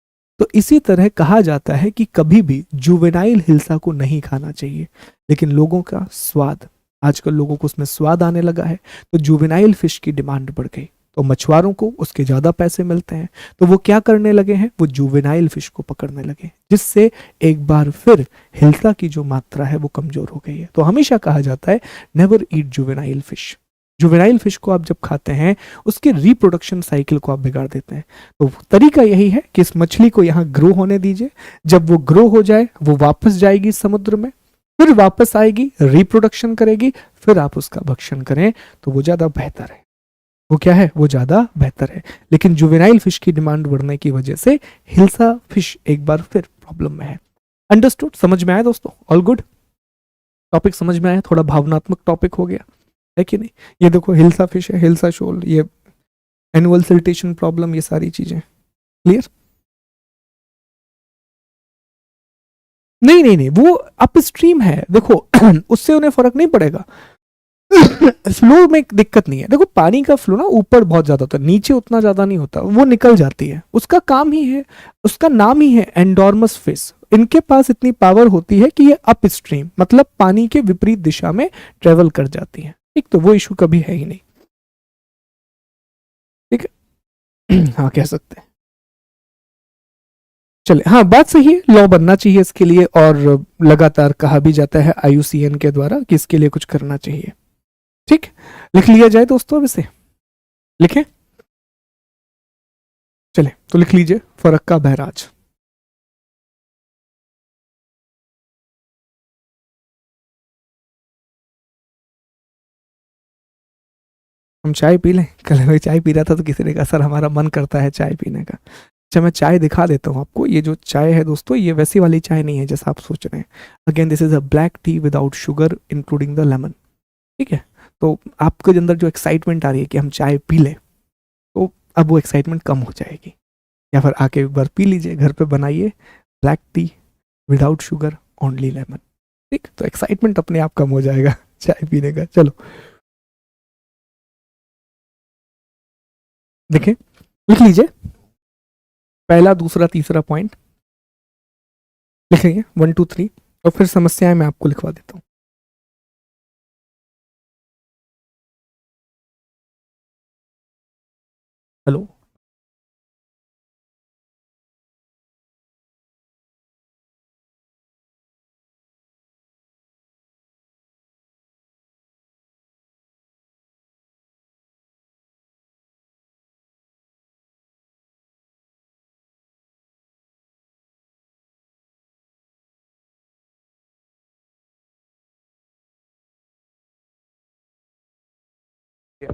Speaker 1: तो इसी तरह कहा जाता है कि कभी भी जुवेनाइल हिल्सा को नहीं खाना चाहिए। लेकिन लोगों का स्वाद, आजकल लोगों को उसमें स्वाद आने लगा है, तो जुवेनाइल फिश की डिमांड बढ़ गई। तो मछुआरों को उसके ज्यादा पैसे मिलते हैं, तो वो क्या करने लगे हैं, वो जुवेनाइल फिश को पकड़ने लगे, जिससे एक बार फिर हिल्सा की जो मात्रा है वो कमजोर हो गई है। तो हमेशा कहा जाता है नेवर ईट जुवेनाइल फिश। जुवेनाइल फिश को आप जब खाते हैं उसके रिप्रोडक्शन साइकिल को आप बिगाड़ देते हैं। तो तरीका यही है कि इस मछली को यहाँ ग्रो होने दीजिए। जब वो ग्रो हो जाए वो वापस जाएगी समुद्र में, फिर वापस आएगी, रिप्रोडक्शन करेगी, फिर आप उसका भक्षण करें तो वो ज्यादा बेहतर है। वो क्या है? वो ज्यादा बेहतर है। लेकिन जुवेनाइल फिश की डिमांड बढ़ने की वजह से हिल्सा फिश एक बार फिर प्रॉब्लम में है। अंडरस्टूड? समझ में आया दोस्तों? All good? टॉपिक समझ में आया? थोड़ा भावनात्मक टॉपिक हो गया है कि नहीं? ये देखो हिल्सा फिश है, हिल्सा शोल, ये एनुअल सिल्टेशन प्रॉब्लम, ये सारी चीजें क्लियर? नहीं नहीं नहीं, वो अपस्ट्रीम है, देखो उससे उन्हें फर्क नहीं पड़ेगा। फ्लो में दिक्कत नहीं है। देखो पानी का फ्लो ना ऊपर बहुत ज्यादा होता है, नीचे उतना ज्यादा नहीं होता, वो निकल जाती है। उसका काम ही है, उसका नाम ही है एंडोर्मस फिश। इनके पास इतनी पावर होती है कि ये अपस्ट्रीम मतलब पानी के विपरीत दिशा में ट्रेवल कर जाती है। ठीक, तो वो इशू कभी है ही नहीं। ठीक है। हाँ कह सकते हैं। चले, हाँ बात सही है, लॉ बनना चाहिए इसके लिए, और लगातार कहा भी जाता है IUCN के द्वारा कि इसके लिए कुछ करना चाहिए। ठीक, लिख लिया जाए दोस्तों अब इसे, लिखें? चले तो लिख लीजिए फरक्का बहराज। हम चाय पी लें? कल मैं चाय पी रहा था तो किसी ने कहा सर हमारा मन करता है चाय पीने का। अच्छा मैं चाय दिखा देता हूँ आपको। ये जो चाय है दोस्तों, ये वैसी वाली चाय नहीं है जैसा आप सोच रहे हैं। Again this is a black T without sugar including the lemon. ठीक है, तो आपके अंदर जो एक्साइटमेंट आ रही है कि हम चाय पी लें, तो अब वो एक्साइटमेंट कम हो जाएगी। या फिर आके एक बार पी लीजिए, घर पे बनाइए black T without sugar, only lemon. ठीक, तो एक्साइटमेंट अपने आप कम हो जाएगा चाय पीने का। चलो देखिए, लिख लीजिए पहला, दूसरा, तीसरा पॉइंट लिखेंगे 1 2 3, और फिर समस्याएं मैं आपको लिखवा देता हूं। हेलो,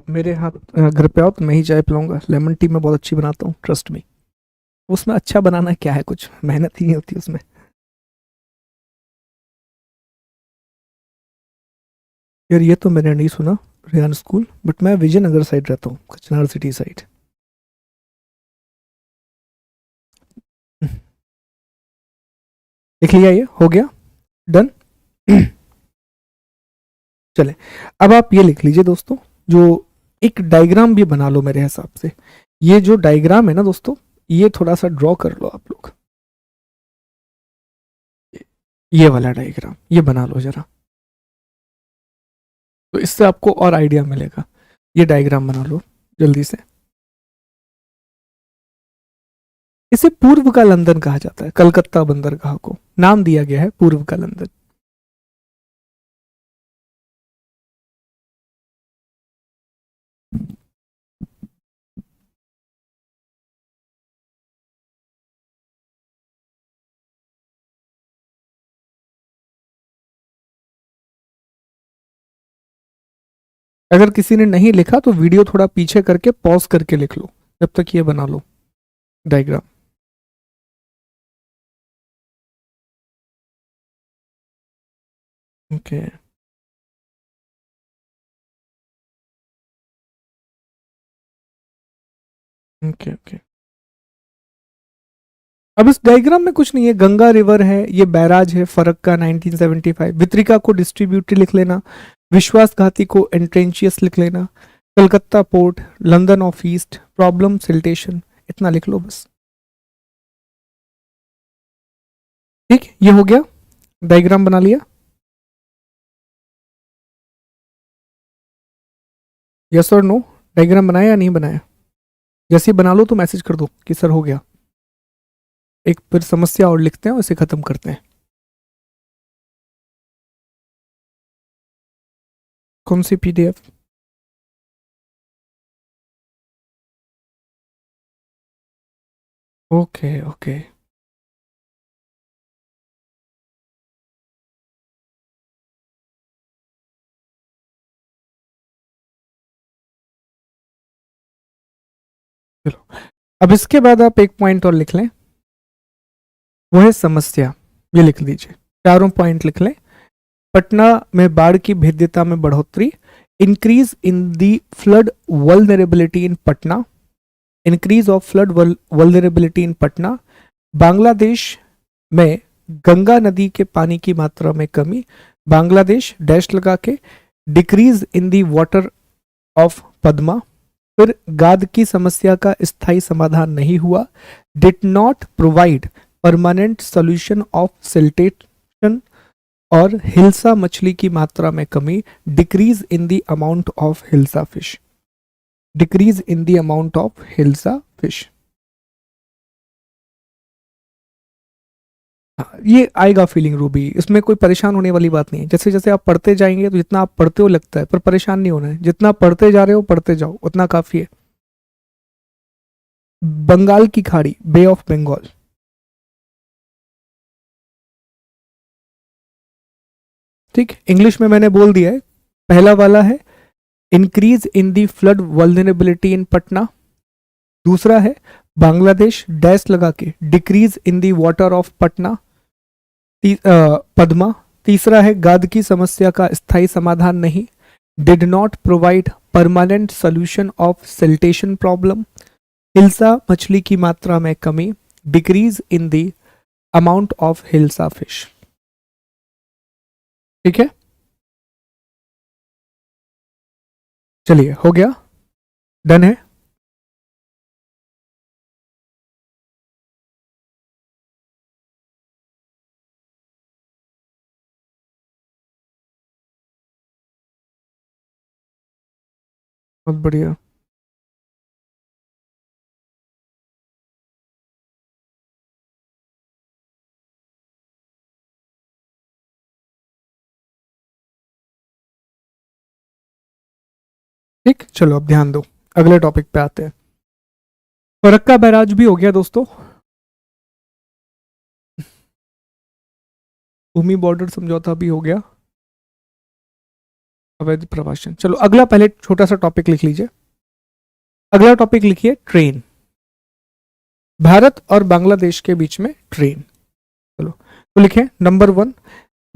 Speaker 1: मेरे हाथ घर पे आओ तो मैं ही चाय पिलाऊंगा। लेमन टी मैं बहुत अच्छी बनाता हूँ, ट्रस्ट मी। उसमें अच्छा बनाना क्या है, कुछ मेहनत ही नहीं होती उसमें। यार ये तो मैंने नहीं सुना रेहान स्कूल, बट मैं विजयनगर साइड रहता हूँ, कचनार सिटी साइड। लिख लिया, ये हो गया डन। चले, अब आप ये लिख लीजिए दोस्तों, जो एक डायग्राम भी बना लो मेरे हिसाब से। ये जो डायग्राम है ना दोस्तों, ये थोड़ा सा ड्रॉ कर लो आप लोग, ये वाला डायग्राम ये बना लो जरा, तो इससे आपको और आइडिया मिलेगा। ये डायग्राम बना लो जल्दी से। इसे पूर्व का लंदन कहा जाता है, कलकत्ता बंदरगाह को नाम दिया गया है पूर्व का लंदन। अगर किसी ने नहीं लिखा तो वीडियो थोड़ा पीछे करके पॉज करके लिख लो, जब तक ये बना लो डायग्राम। Okay, okay, okay. अब इस डायग्राम में कुछ नहीं है, गंगा रिवर है, ये बैराज है फरक्का 1975, वित्रिका को डिस्ट्रीब्यूटरी लिख लेना, विश्वासघाती को एंट्रेंशियस लिख लेना, Calcutta port, London of east, problem siltation, इतना लिख लो बस। ठीक, ये हो गया, डायग्राम बना लिया। यस और नो, डायग्राम बनाया या नहीं बनाया? जैसे ही बना लो तो मैसेज कर दो कि सर हो गया। एक फिर समस्या और लिखते हैं और इसे खत्म करते हैं। कौन सी पीडीएफ? Okay, okay. चलो, अब इसके बाद आप एक पॉइंट और लिख लें, वो है समस्या। ये लिख दीजिए, चारों पॉइंट लिख लें। पटना में बाढ़ की भेद्यता में बढ़ोतरी, increase in the flood vulnerability in Patna, increase of flood vulnerability in Patna, Bangladesh में गंगा नदी के पानी की मात्रा में कमी, बांग्लादेश डैश लगा के, decrease in the water of Padma, फिर गाद की समस्या का स्थायी समाधान नहीं हुआ, did not provide permanent solution of siltation, और हिल्सा मछली की मात्रा में कमी, decrease in the amount of hilsa fish, decrease in the amount of hilsa fish. ये आएगा फीलिंग रूबी, इसमें कोई परेशान होने वाली बात नहीं है। जैसे जैसे आप पढ़ते जाएंगे तो जितना आप पढ़ते हो लगता है, पर परेशान नहीं होना है। जितना पढ़ते जा रहे हो पढ़ते जाओ, उतना काफी है। बंगाल की खाड़ी, बे ऑफ बंगाल, ठीक, इंग्लिश में मैंने बोल दिया है। पहला वाला है increase in the flood vulnerability in Patna, दूसरा है बांग्लादेश डैश लगा के decrease in the water of Patna, Padma, तीसरा है गाद की समस्या का स्थायी समाधान नहीं, did not provide permanent solution of siltation problem, hilsa मछली की मात्रा में कमी, decrease in the amount of hilsa fish. ठीक है, चलिए हो गया, डन है। बहुत बढ़िया। ठीक, चलो अब ध्यान दो, अगले टॉपिक पे आते हैं। फरक्का बैराज भी हो गया दोस्तों, भूमि बॉर्डर समझौता भी हो गया, अवैध प्रवासन। चलो अगला पहले छोटा सा टॉपिक लिख लीजिए। अगला टॉपिक लिखिए ट्रेन, भारत और बांग्लादेश के बीच में ट्रेन। चलो तो लिखें नंबर 1,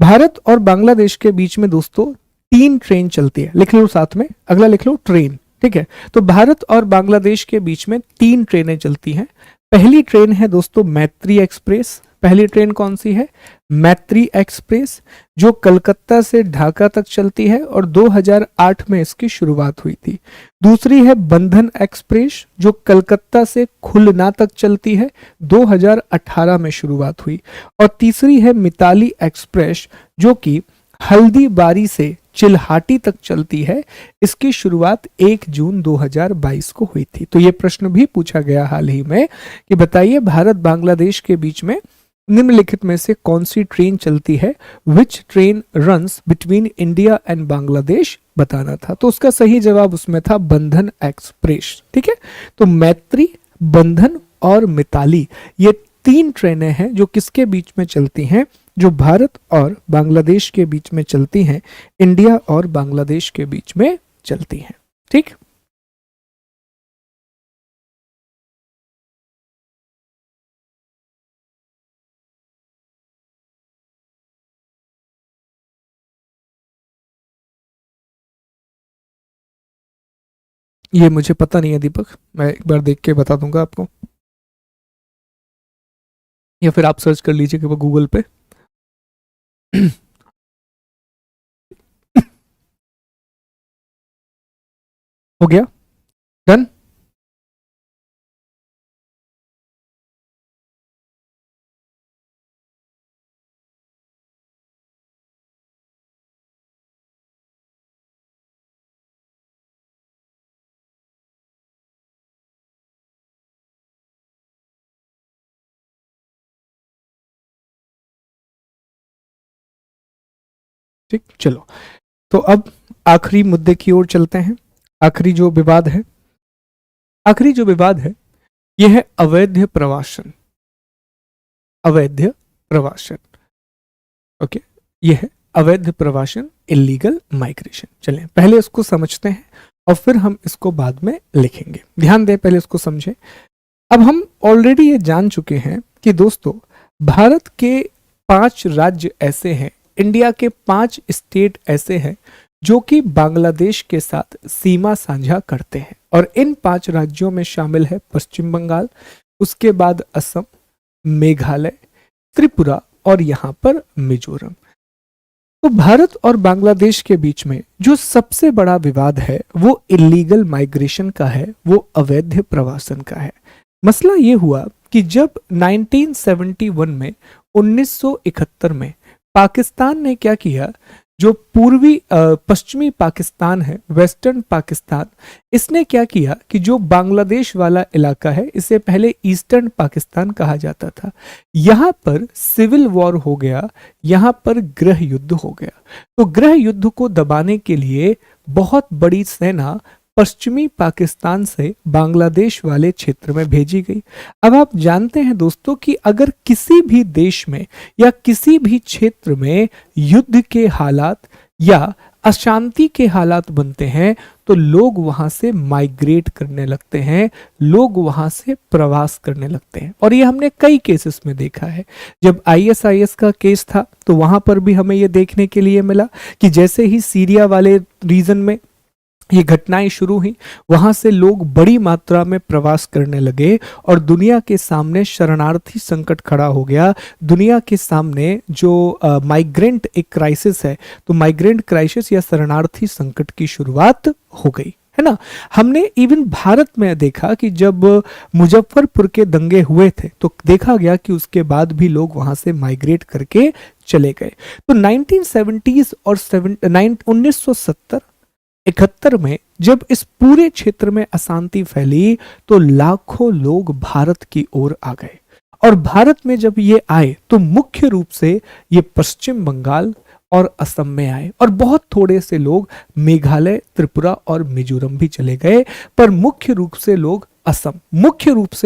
Speaker 1: भारत और बांग्लादेश के बीच में दोस्तों 3 ट्रेन चलती है, लिख लो साथ में, अगला लिख लो ट्रेन। ठीक है, तो भारत और बांग्लादेश के बीच में 3 ट्रेनें चलती हैं। पहली ट्रेन है दोस्तों मैत्री एक्सप्रेस। पहली ट्रेन कौन सी है? मैत्री एक्सप्रेस, जो कलकत्ता से ढाका तक चलती है और 2008 में इसकी शुरुआत हुई थी। दूसरी है बंधन एक्सप्रेस, जो कलकत्ता से खुलना तक चलती है, 2018 में शुरुआत हुई। और तीसरी है मिताली एक्सप्रेस, जो कि हल्दीबारी से चिल्हाटी तक चलती है। इसकी शुरुआत 1 जून 2022 को हुई थी। तो ये प्रश्न भी पूछा गया हाल ही में कि बताइए भारत बांग्लादेश के बीच में निम्नलिखित में से कौन सी ट्रेन चलती है, विच train runs between India and Bangladesh, बताना था। तो उसका सही जवाब उसमें था बंधन एक्सप्रेस। ठीक है, तो मैत्री, बंधन और मिताली, ये 3 ट्रेनें हैं जो किसके बीच में चलती हैं, जो भारत और बांग्लादेश के बीच में चलती हैं, इंडिया और बांग्लादेश के बीच में चलती हैं। ठीक, ये मुझे पता नहीं है दीपक, मैं एक बार देख के बता दूंगा आपको, या फिर आप सर्च कर लीजिए कि वो गूगल पे। हो गया, डन। ठीक, चलो तो अब आखिरी मुद्दे की ओर चलते हैं। आखिरी जो विवाद है, आखिरी जो विवाद है, यह है अवैध प्रवासन। अवैध प्रवासन, ओके, यह है अवैध प्रवासन, इलीगल माइग्रेशन। चलें पहले इसको समझते हैं और फिर हम इसको बाद में लिखेंगे। ध्यान दें, पहले इसको समझें। अब हम ऑलरेडी ये जान चुके हैं कि दोस्तों भारत के 5 राज्य ऐसे हैं, इंडिया के 5 स्टेट ऐसे हैं जो कि बांग्लादेश के साथ सीमा साझा करते हैं। और इन 5 राज्यों में शामिल है पश्चिम बंगाल, उसके बाद असम, मेघालय, त्रिपुरा और यहाँ पर मिजोरम। तो भारत और बांग्लादेश के बीच में जो सबसे बड़ा विवाद है वो इलीगल माइग्रेशन का है, वो अवैध प्रवासन का है। मसला ये हुआ कि जब 1971 में 1971 में पाकिस्तान ने क्या किया, जो पूर्वी पश्चिमी पाकिस्तान है, वेस्टर्न पाकिस्तान, इसने क्या किया कि जो बांग्लादेश वाला इलाका है, इसे पहले ईस्टर्न पाकिस्तान कहा जाता था, यहाँ पर सिविल वॉर हो गया, यहाँ पर गृह युद्ध हो गया। तो गृह युद्ध को दबाने के लिए बहुत बड़ी सेना पश्चिमी पाकिस्तान से बांग्लादेश वाले क्षेत्र में भेजी गई। अब आप जानते हैं दोस्तों कि अगर किसी भी देश में या किसी भी क्षेत्र में युद्ध के हालात या अशांति के हालात बनते हैं तो लोग वहां से माइग्रेट करने लगते हैं, लोग वहां से प्रवास करने लगते हैं। और ये हमने कई केसेस में देखा है। जब ISIS का केस था तो वहां पर भी हमें ये देखने के लिए मिला कि जैसे ही सीरिया वाले रीजन में ये घटनाएं शुरू हुई, वहां से लोग बड़ी मात्रा में प्रवास करने लगे और दुनिया के सामने शरणार्थी संकट खड़ा हो गया। दुनिया के सामने जो माइग्रेंट एक क्राइसिस है, तो माइग्रेंट क्राइसिस या शरणार्थी संकट की शुरुआत हो गई, है ना। हमने इवन भारत में देखा कि जब मुजफ्फरपुर के दंगे हुए थे तो देखा गया कि उसके बाद भी लोग वहां से माइग्रेट करके चले गए। तो 1970s और 1970 71 में जब इस पूरे क्षेत्र में अशांति फैली तो लाखों लोग भारत की ओर आ गए। और भारत में जब ये आए तो मुख्य रूप से ये पश्चिम बंगाल और असम में आए, और बहुत थोड़े से लोग मेघालय, त्रिपुरा और मिजोरम भी चले गए, पर मुख्य रूप से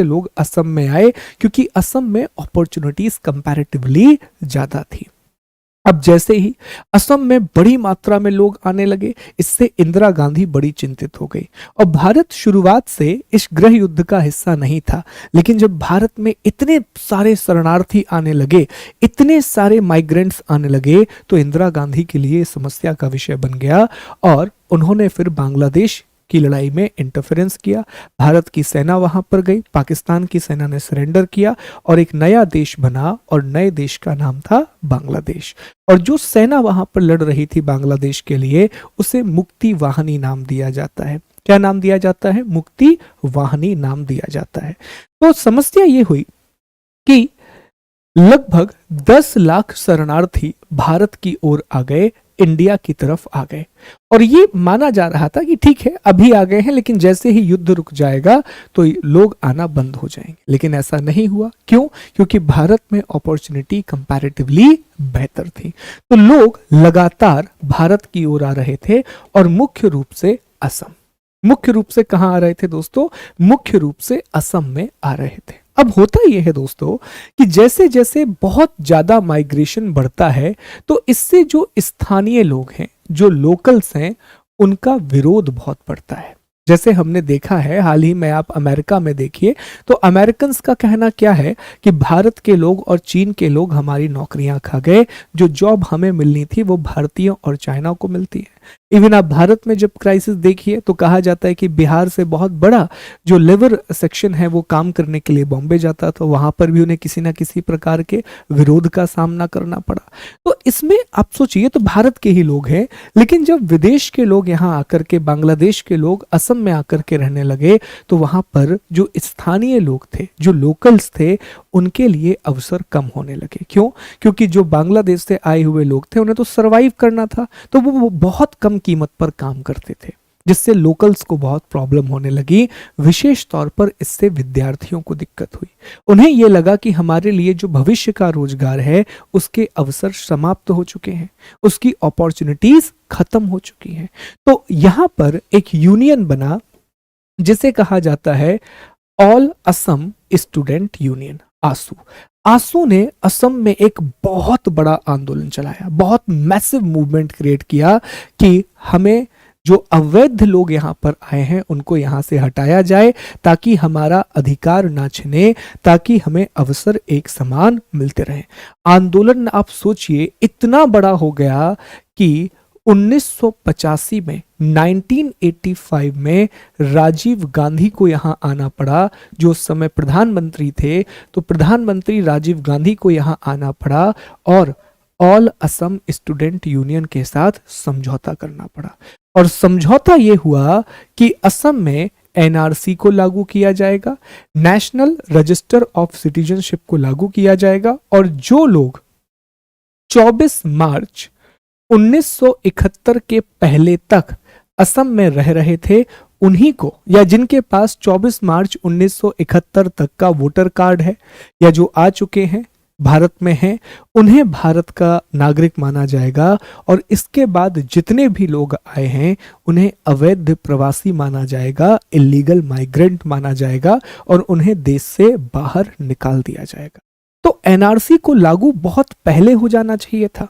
Speaker 1: लोग असम में आए, क्योंकि असम में अपॉर्चुनिटीज कंपैरेटिवली ज्यादा थी। अब जैसे ही असम में बड़ी मात्रा में लोग आने लगे, इससे इंदिरा गांधी बड़ी चिंतित हो गई। और भारत शुरुआत से इस गृह युद्ध का हिस्सा नहीं था, लेकिन जब भारत में इतने सारे शरणार्थी आने लगे, इतने सारे माइग्रेंट्स आने लगे, तो इंदिरा गांधी के लिए समस्या का विषय बन गया और उन्होंने फिर बांग्लादेश की लड़ाई में इंटरफेरेंस किया। भारत की सेना वहां पर गई, पाकिस्तान की सेना ने सरेंडर किया और एक नया देश बना, और नए देश का नाम था बांग्लादेश। और जो सेना वहां पर लड़ रही थी बांग्लादेश के लिए, उसे मुक्ति वाहिनी नाम दिया जाता है। क्या नाम दिया जाता है? मुक्ति वाहिनी नाम दिया जाता है। तो समस्या ये हुई कि लगभग 10 लाख शरणार्थी भारत की ओर आ गए, इंडिया की तरफ आ गए, और ये माना जा रहा था कि ठीक है अभी आ गए हैं, लेकिन जैसे ही युद्ध रुक जाएगा तो लोग आना बंद हो जाएंगे। लेकिन ऐसा नहीं हुआ। क्यों? क्योंकि भारत में अपॉर्चुनिटी कंपैरेटिवली बेहतर थी, तो लोग लगातार भारत की ओर आ रहे थे, और मुख्य रूप से असम। मुख्य रूप से कहां आ रहे थे दोस्तों? मुख्य रूप से असम में आ रहे थे। अब होता यह है दोस्तों कि जैसे जैसे बहुत ज्यादा माइग्रेशन बढ़ता है, तो इससे जो स्थानीय लोग हैं, जो लोकल्स हैं, उनका विरोध बहुत बढ़ता है। जैसे हमने देखा है हाल ही में, आप अमेरिका में देखिए, तो अमेरिकन्स का कहना क्या है कि भारत के लोग और चीन के लोग हमारी नौकरियां खा गए, जो जॉब हमें मिलनी थी वो भारतीयों और चाइना को मिलती है। इवन आप भारत में जब क्राइसिस देखिए तो कहा जाता है कि बिहार से बहुत बड़ा जो लेबर सेक्शन है वो काम करने के लिए बॉम्बे जाता था, वहां पर भी उन्हें किसी ना किसी प्रकार के विरोध का सामना करना पड़ा। तो इसमें आप सोचिए, तो भारत के ही लोग हैं, लेकिन जब विदेश के लोग यहाँ आकर के, बांग्लादेश के लोग असम में आकर के रहने लगे, तो वहां पर जो स्थानीय लोग थे, जो लोकल्स थे, उनके लिए अवसर कम होने लगे। क्यों? क्योंकि जो बांग्लादेश से आए हुए लोग थे उन्हें तो सरवाइव करना था, तो वो बहुत कम कीमत पर काम करते थे, जिससे लोकल्स को बहुत प्रॉब्लम होने लगी। विशेष तौर पर इससे विद्यार्थियों को दिक्कत हुई। उन्हें यह लगा कि हमारे लिए जो भविष्य का रोजगार है उसके अवसर समाप्त हो चुके हैं, उसकी अपॉर्चुनिटीज खत्म हो चुकी हैं। तो यहां पर एक यूनियन बना जिसे कहा जाता है ऑल असम स्टूडेंट यूनियन, आसू। आसू ने असम में एक बहुत बड़ा आंदोलन चलाया, बहुत मैसिव मूवमेंट क्रिएट किया कि हमें जो अवैध लोग यहाँ पर आए हैं उनको यहाँ से हटाया जाए, ताकि हमारा अधिकार ना छिने, ताकि हमें अवसर एक समान मिलते रहे। आंदोलन आप सोचिए इतना बड़ा हो गया कि 1985 में, 1985 में राजीव गांधी को यहां आना पड़ा, जो उस समय प्रधानमंत्री थे। तो प्रधानमंत्री राजीव गांधी को यहां आना पड़ा और ऑल असम स्टूडेंट यूनियन के साथ समझौता करना पड़ा। और समझौता यह हुआ कि असम में एनआरसी को लागू किया जाएगा, नेशनल रजिस्टर ऑफ सिटीजनशिप को लागू किया जाएगा, और जो लोग 24 मार्च 1971 के पहले तक असम में रह रहे थे उन्हीं को, या जिनके पास 24 मार्च 1971 तक का वोटर कार्ड है या जो आ चुके हैं भारत में हैं, उन्हें भारत का नागरिक माना जाएगा। और इसके बाद जितने भी लोग आए हैं उन्हें अवैध प्रवासी माना जाएगा, इलीगल माइग्रेंट माना जाएगा, और उन्हें देश से बाहर निकाल दिया जाएगा। तो एनआरसी को लागू बहुत पहले हो जाना चाहिए था,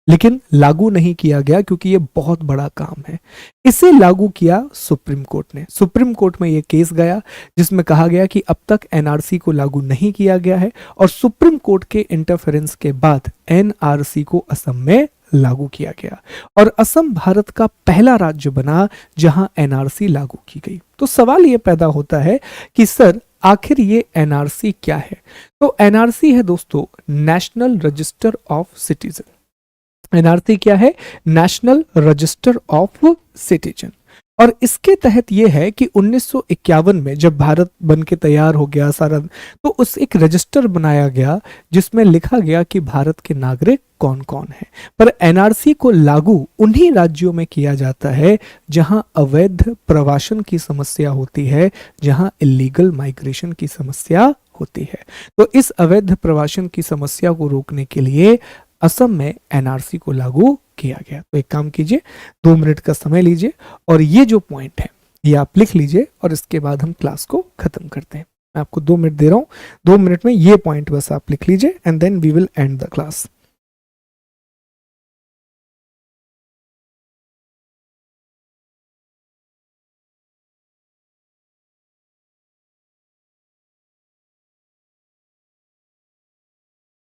Speaker 1: लेकिन लागू नहीं किया गया क्योंकि ये बहुत बड़ा काम है। इसे लागू किया सुप्रीम कोर्ट ने। सुप्रीम कोर्ट में ये केस गया जिसमें कहा गया कि अब तक एनआरसी को लागू नहीं किया गया है, और सुप्रीम कोर्ट के इंटरफेरेंस के बाद एनआरसी को असम में लागू किया गया और असम भारत का पहला राज्य बना जहां एनआरसी लागू की गई। तो सवाल ये पैदा होता है कि सर आखिर ये एनआरसी क्या है? तो एनआरसी है दोस्तों national register of citizen. NRC क्या है? National register of citizen. और इसके तहत यह है कि 1951 में जब भारत बन के तैयार हो गया सारा, तो उस एक रजिस्टर बनाया गया जिसमें लिखा गया कि भारत के नागरिक कौन कौन है। पर एनआरसी को लागू उन्हीं राज्यों में किया जाता है जहां अवैध प्रवासन की समस्या होती है, जहां इलीगल माइग्रेशन की समस्या होती है। तो इस अवैध प्रवासन की समस्या को रोकने के लिए असम में एनआरसी को लागू किया गया। तो एक काम कीजिए, 2 मिनट का समय लीजिए और ये जो पॉइंट है ये आप लिख लीजिए और इसके बाद हम क्लास को खत्म करते हैं। मैं आपको 2 मिनट दे रहा हूं, 2 मिनट में ये पॉइंट बस आप लिख लीजिए and then we will end the class.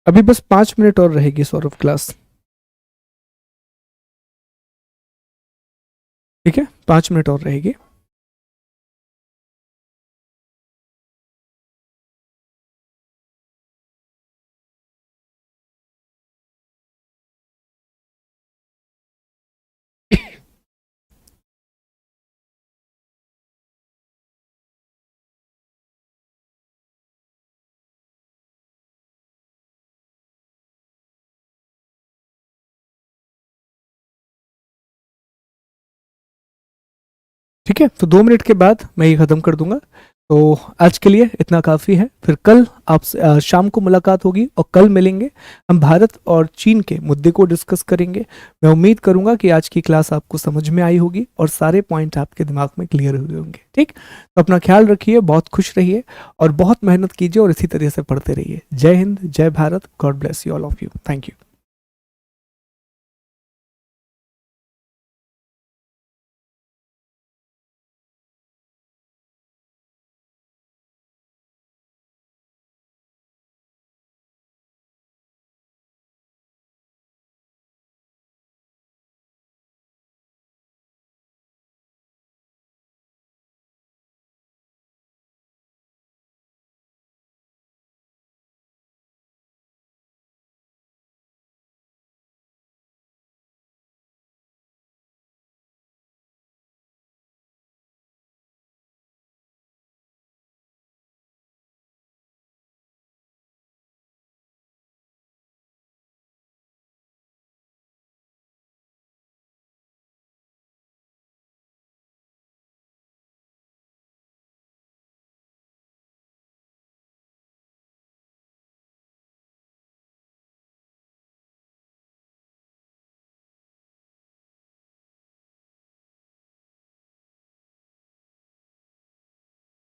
Speaker 1: अभी बस 5 मिनट और रहेगी सौरभ क्लास, ठीक है? 5 मिनट और रहेगी। ठीक है, तो 2 मिनट के बाद मैं ये खत्म कर दूंगा। तो आज के लिए इतना काफ़ी है, फिर कल आपसे शाम को मुलाकात होगी और कल मिलेंगे। हम भारत और चीन के मुद्दे को डिस्कस करेंगे। मैं उम्मीद करूंगा कि आज की क्लास आपको समझ में आई होगी और सारे पॉइंट आपके दिमाग में क्लियर हुए होंगे। ठीक, तो अपना ख्याल रखिए, बहुत खुश रहिए और बहुत मेहनत कीजिए और इसी तरह से पढ़ते रहिए। जय हिंद, जय Bharat, God bless you all of you. Thank you.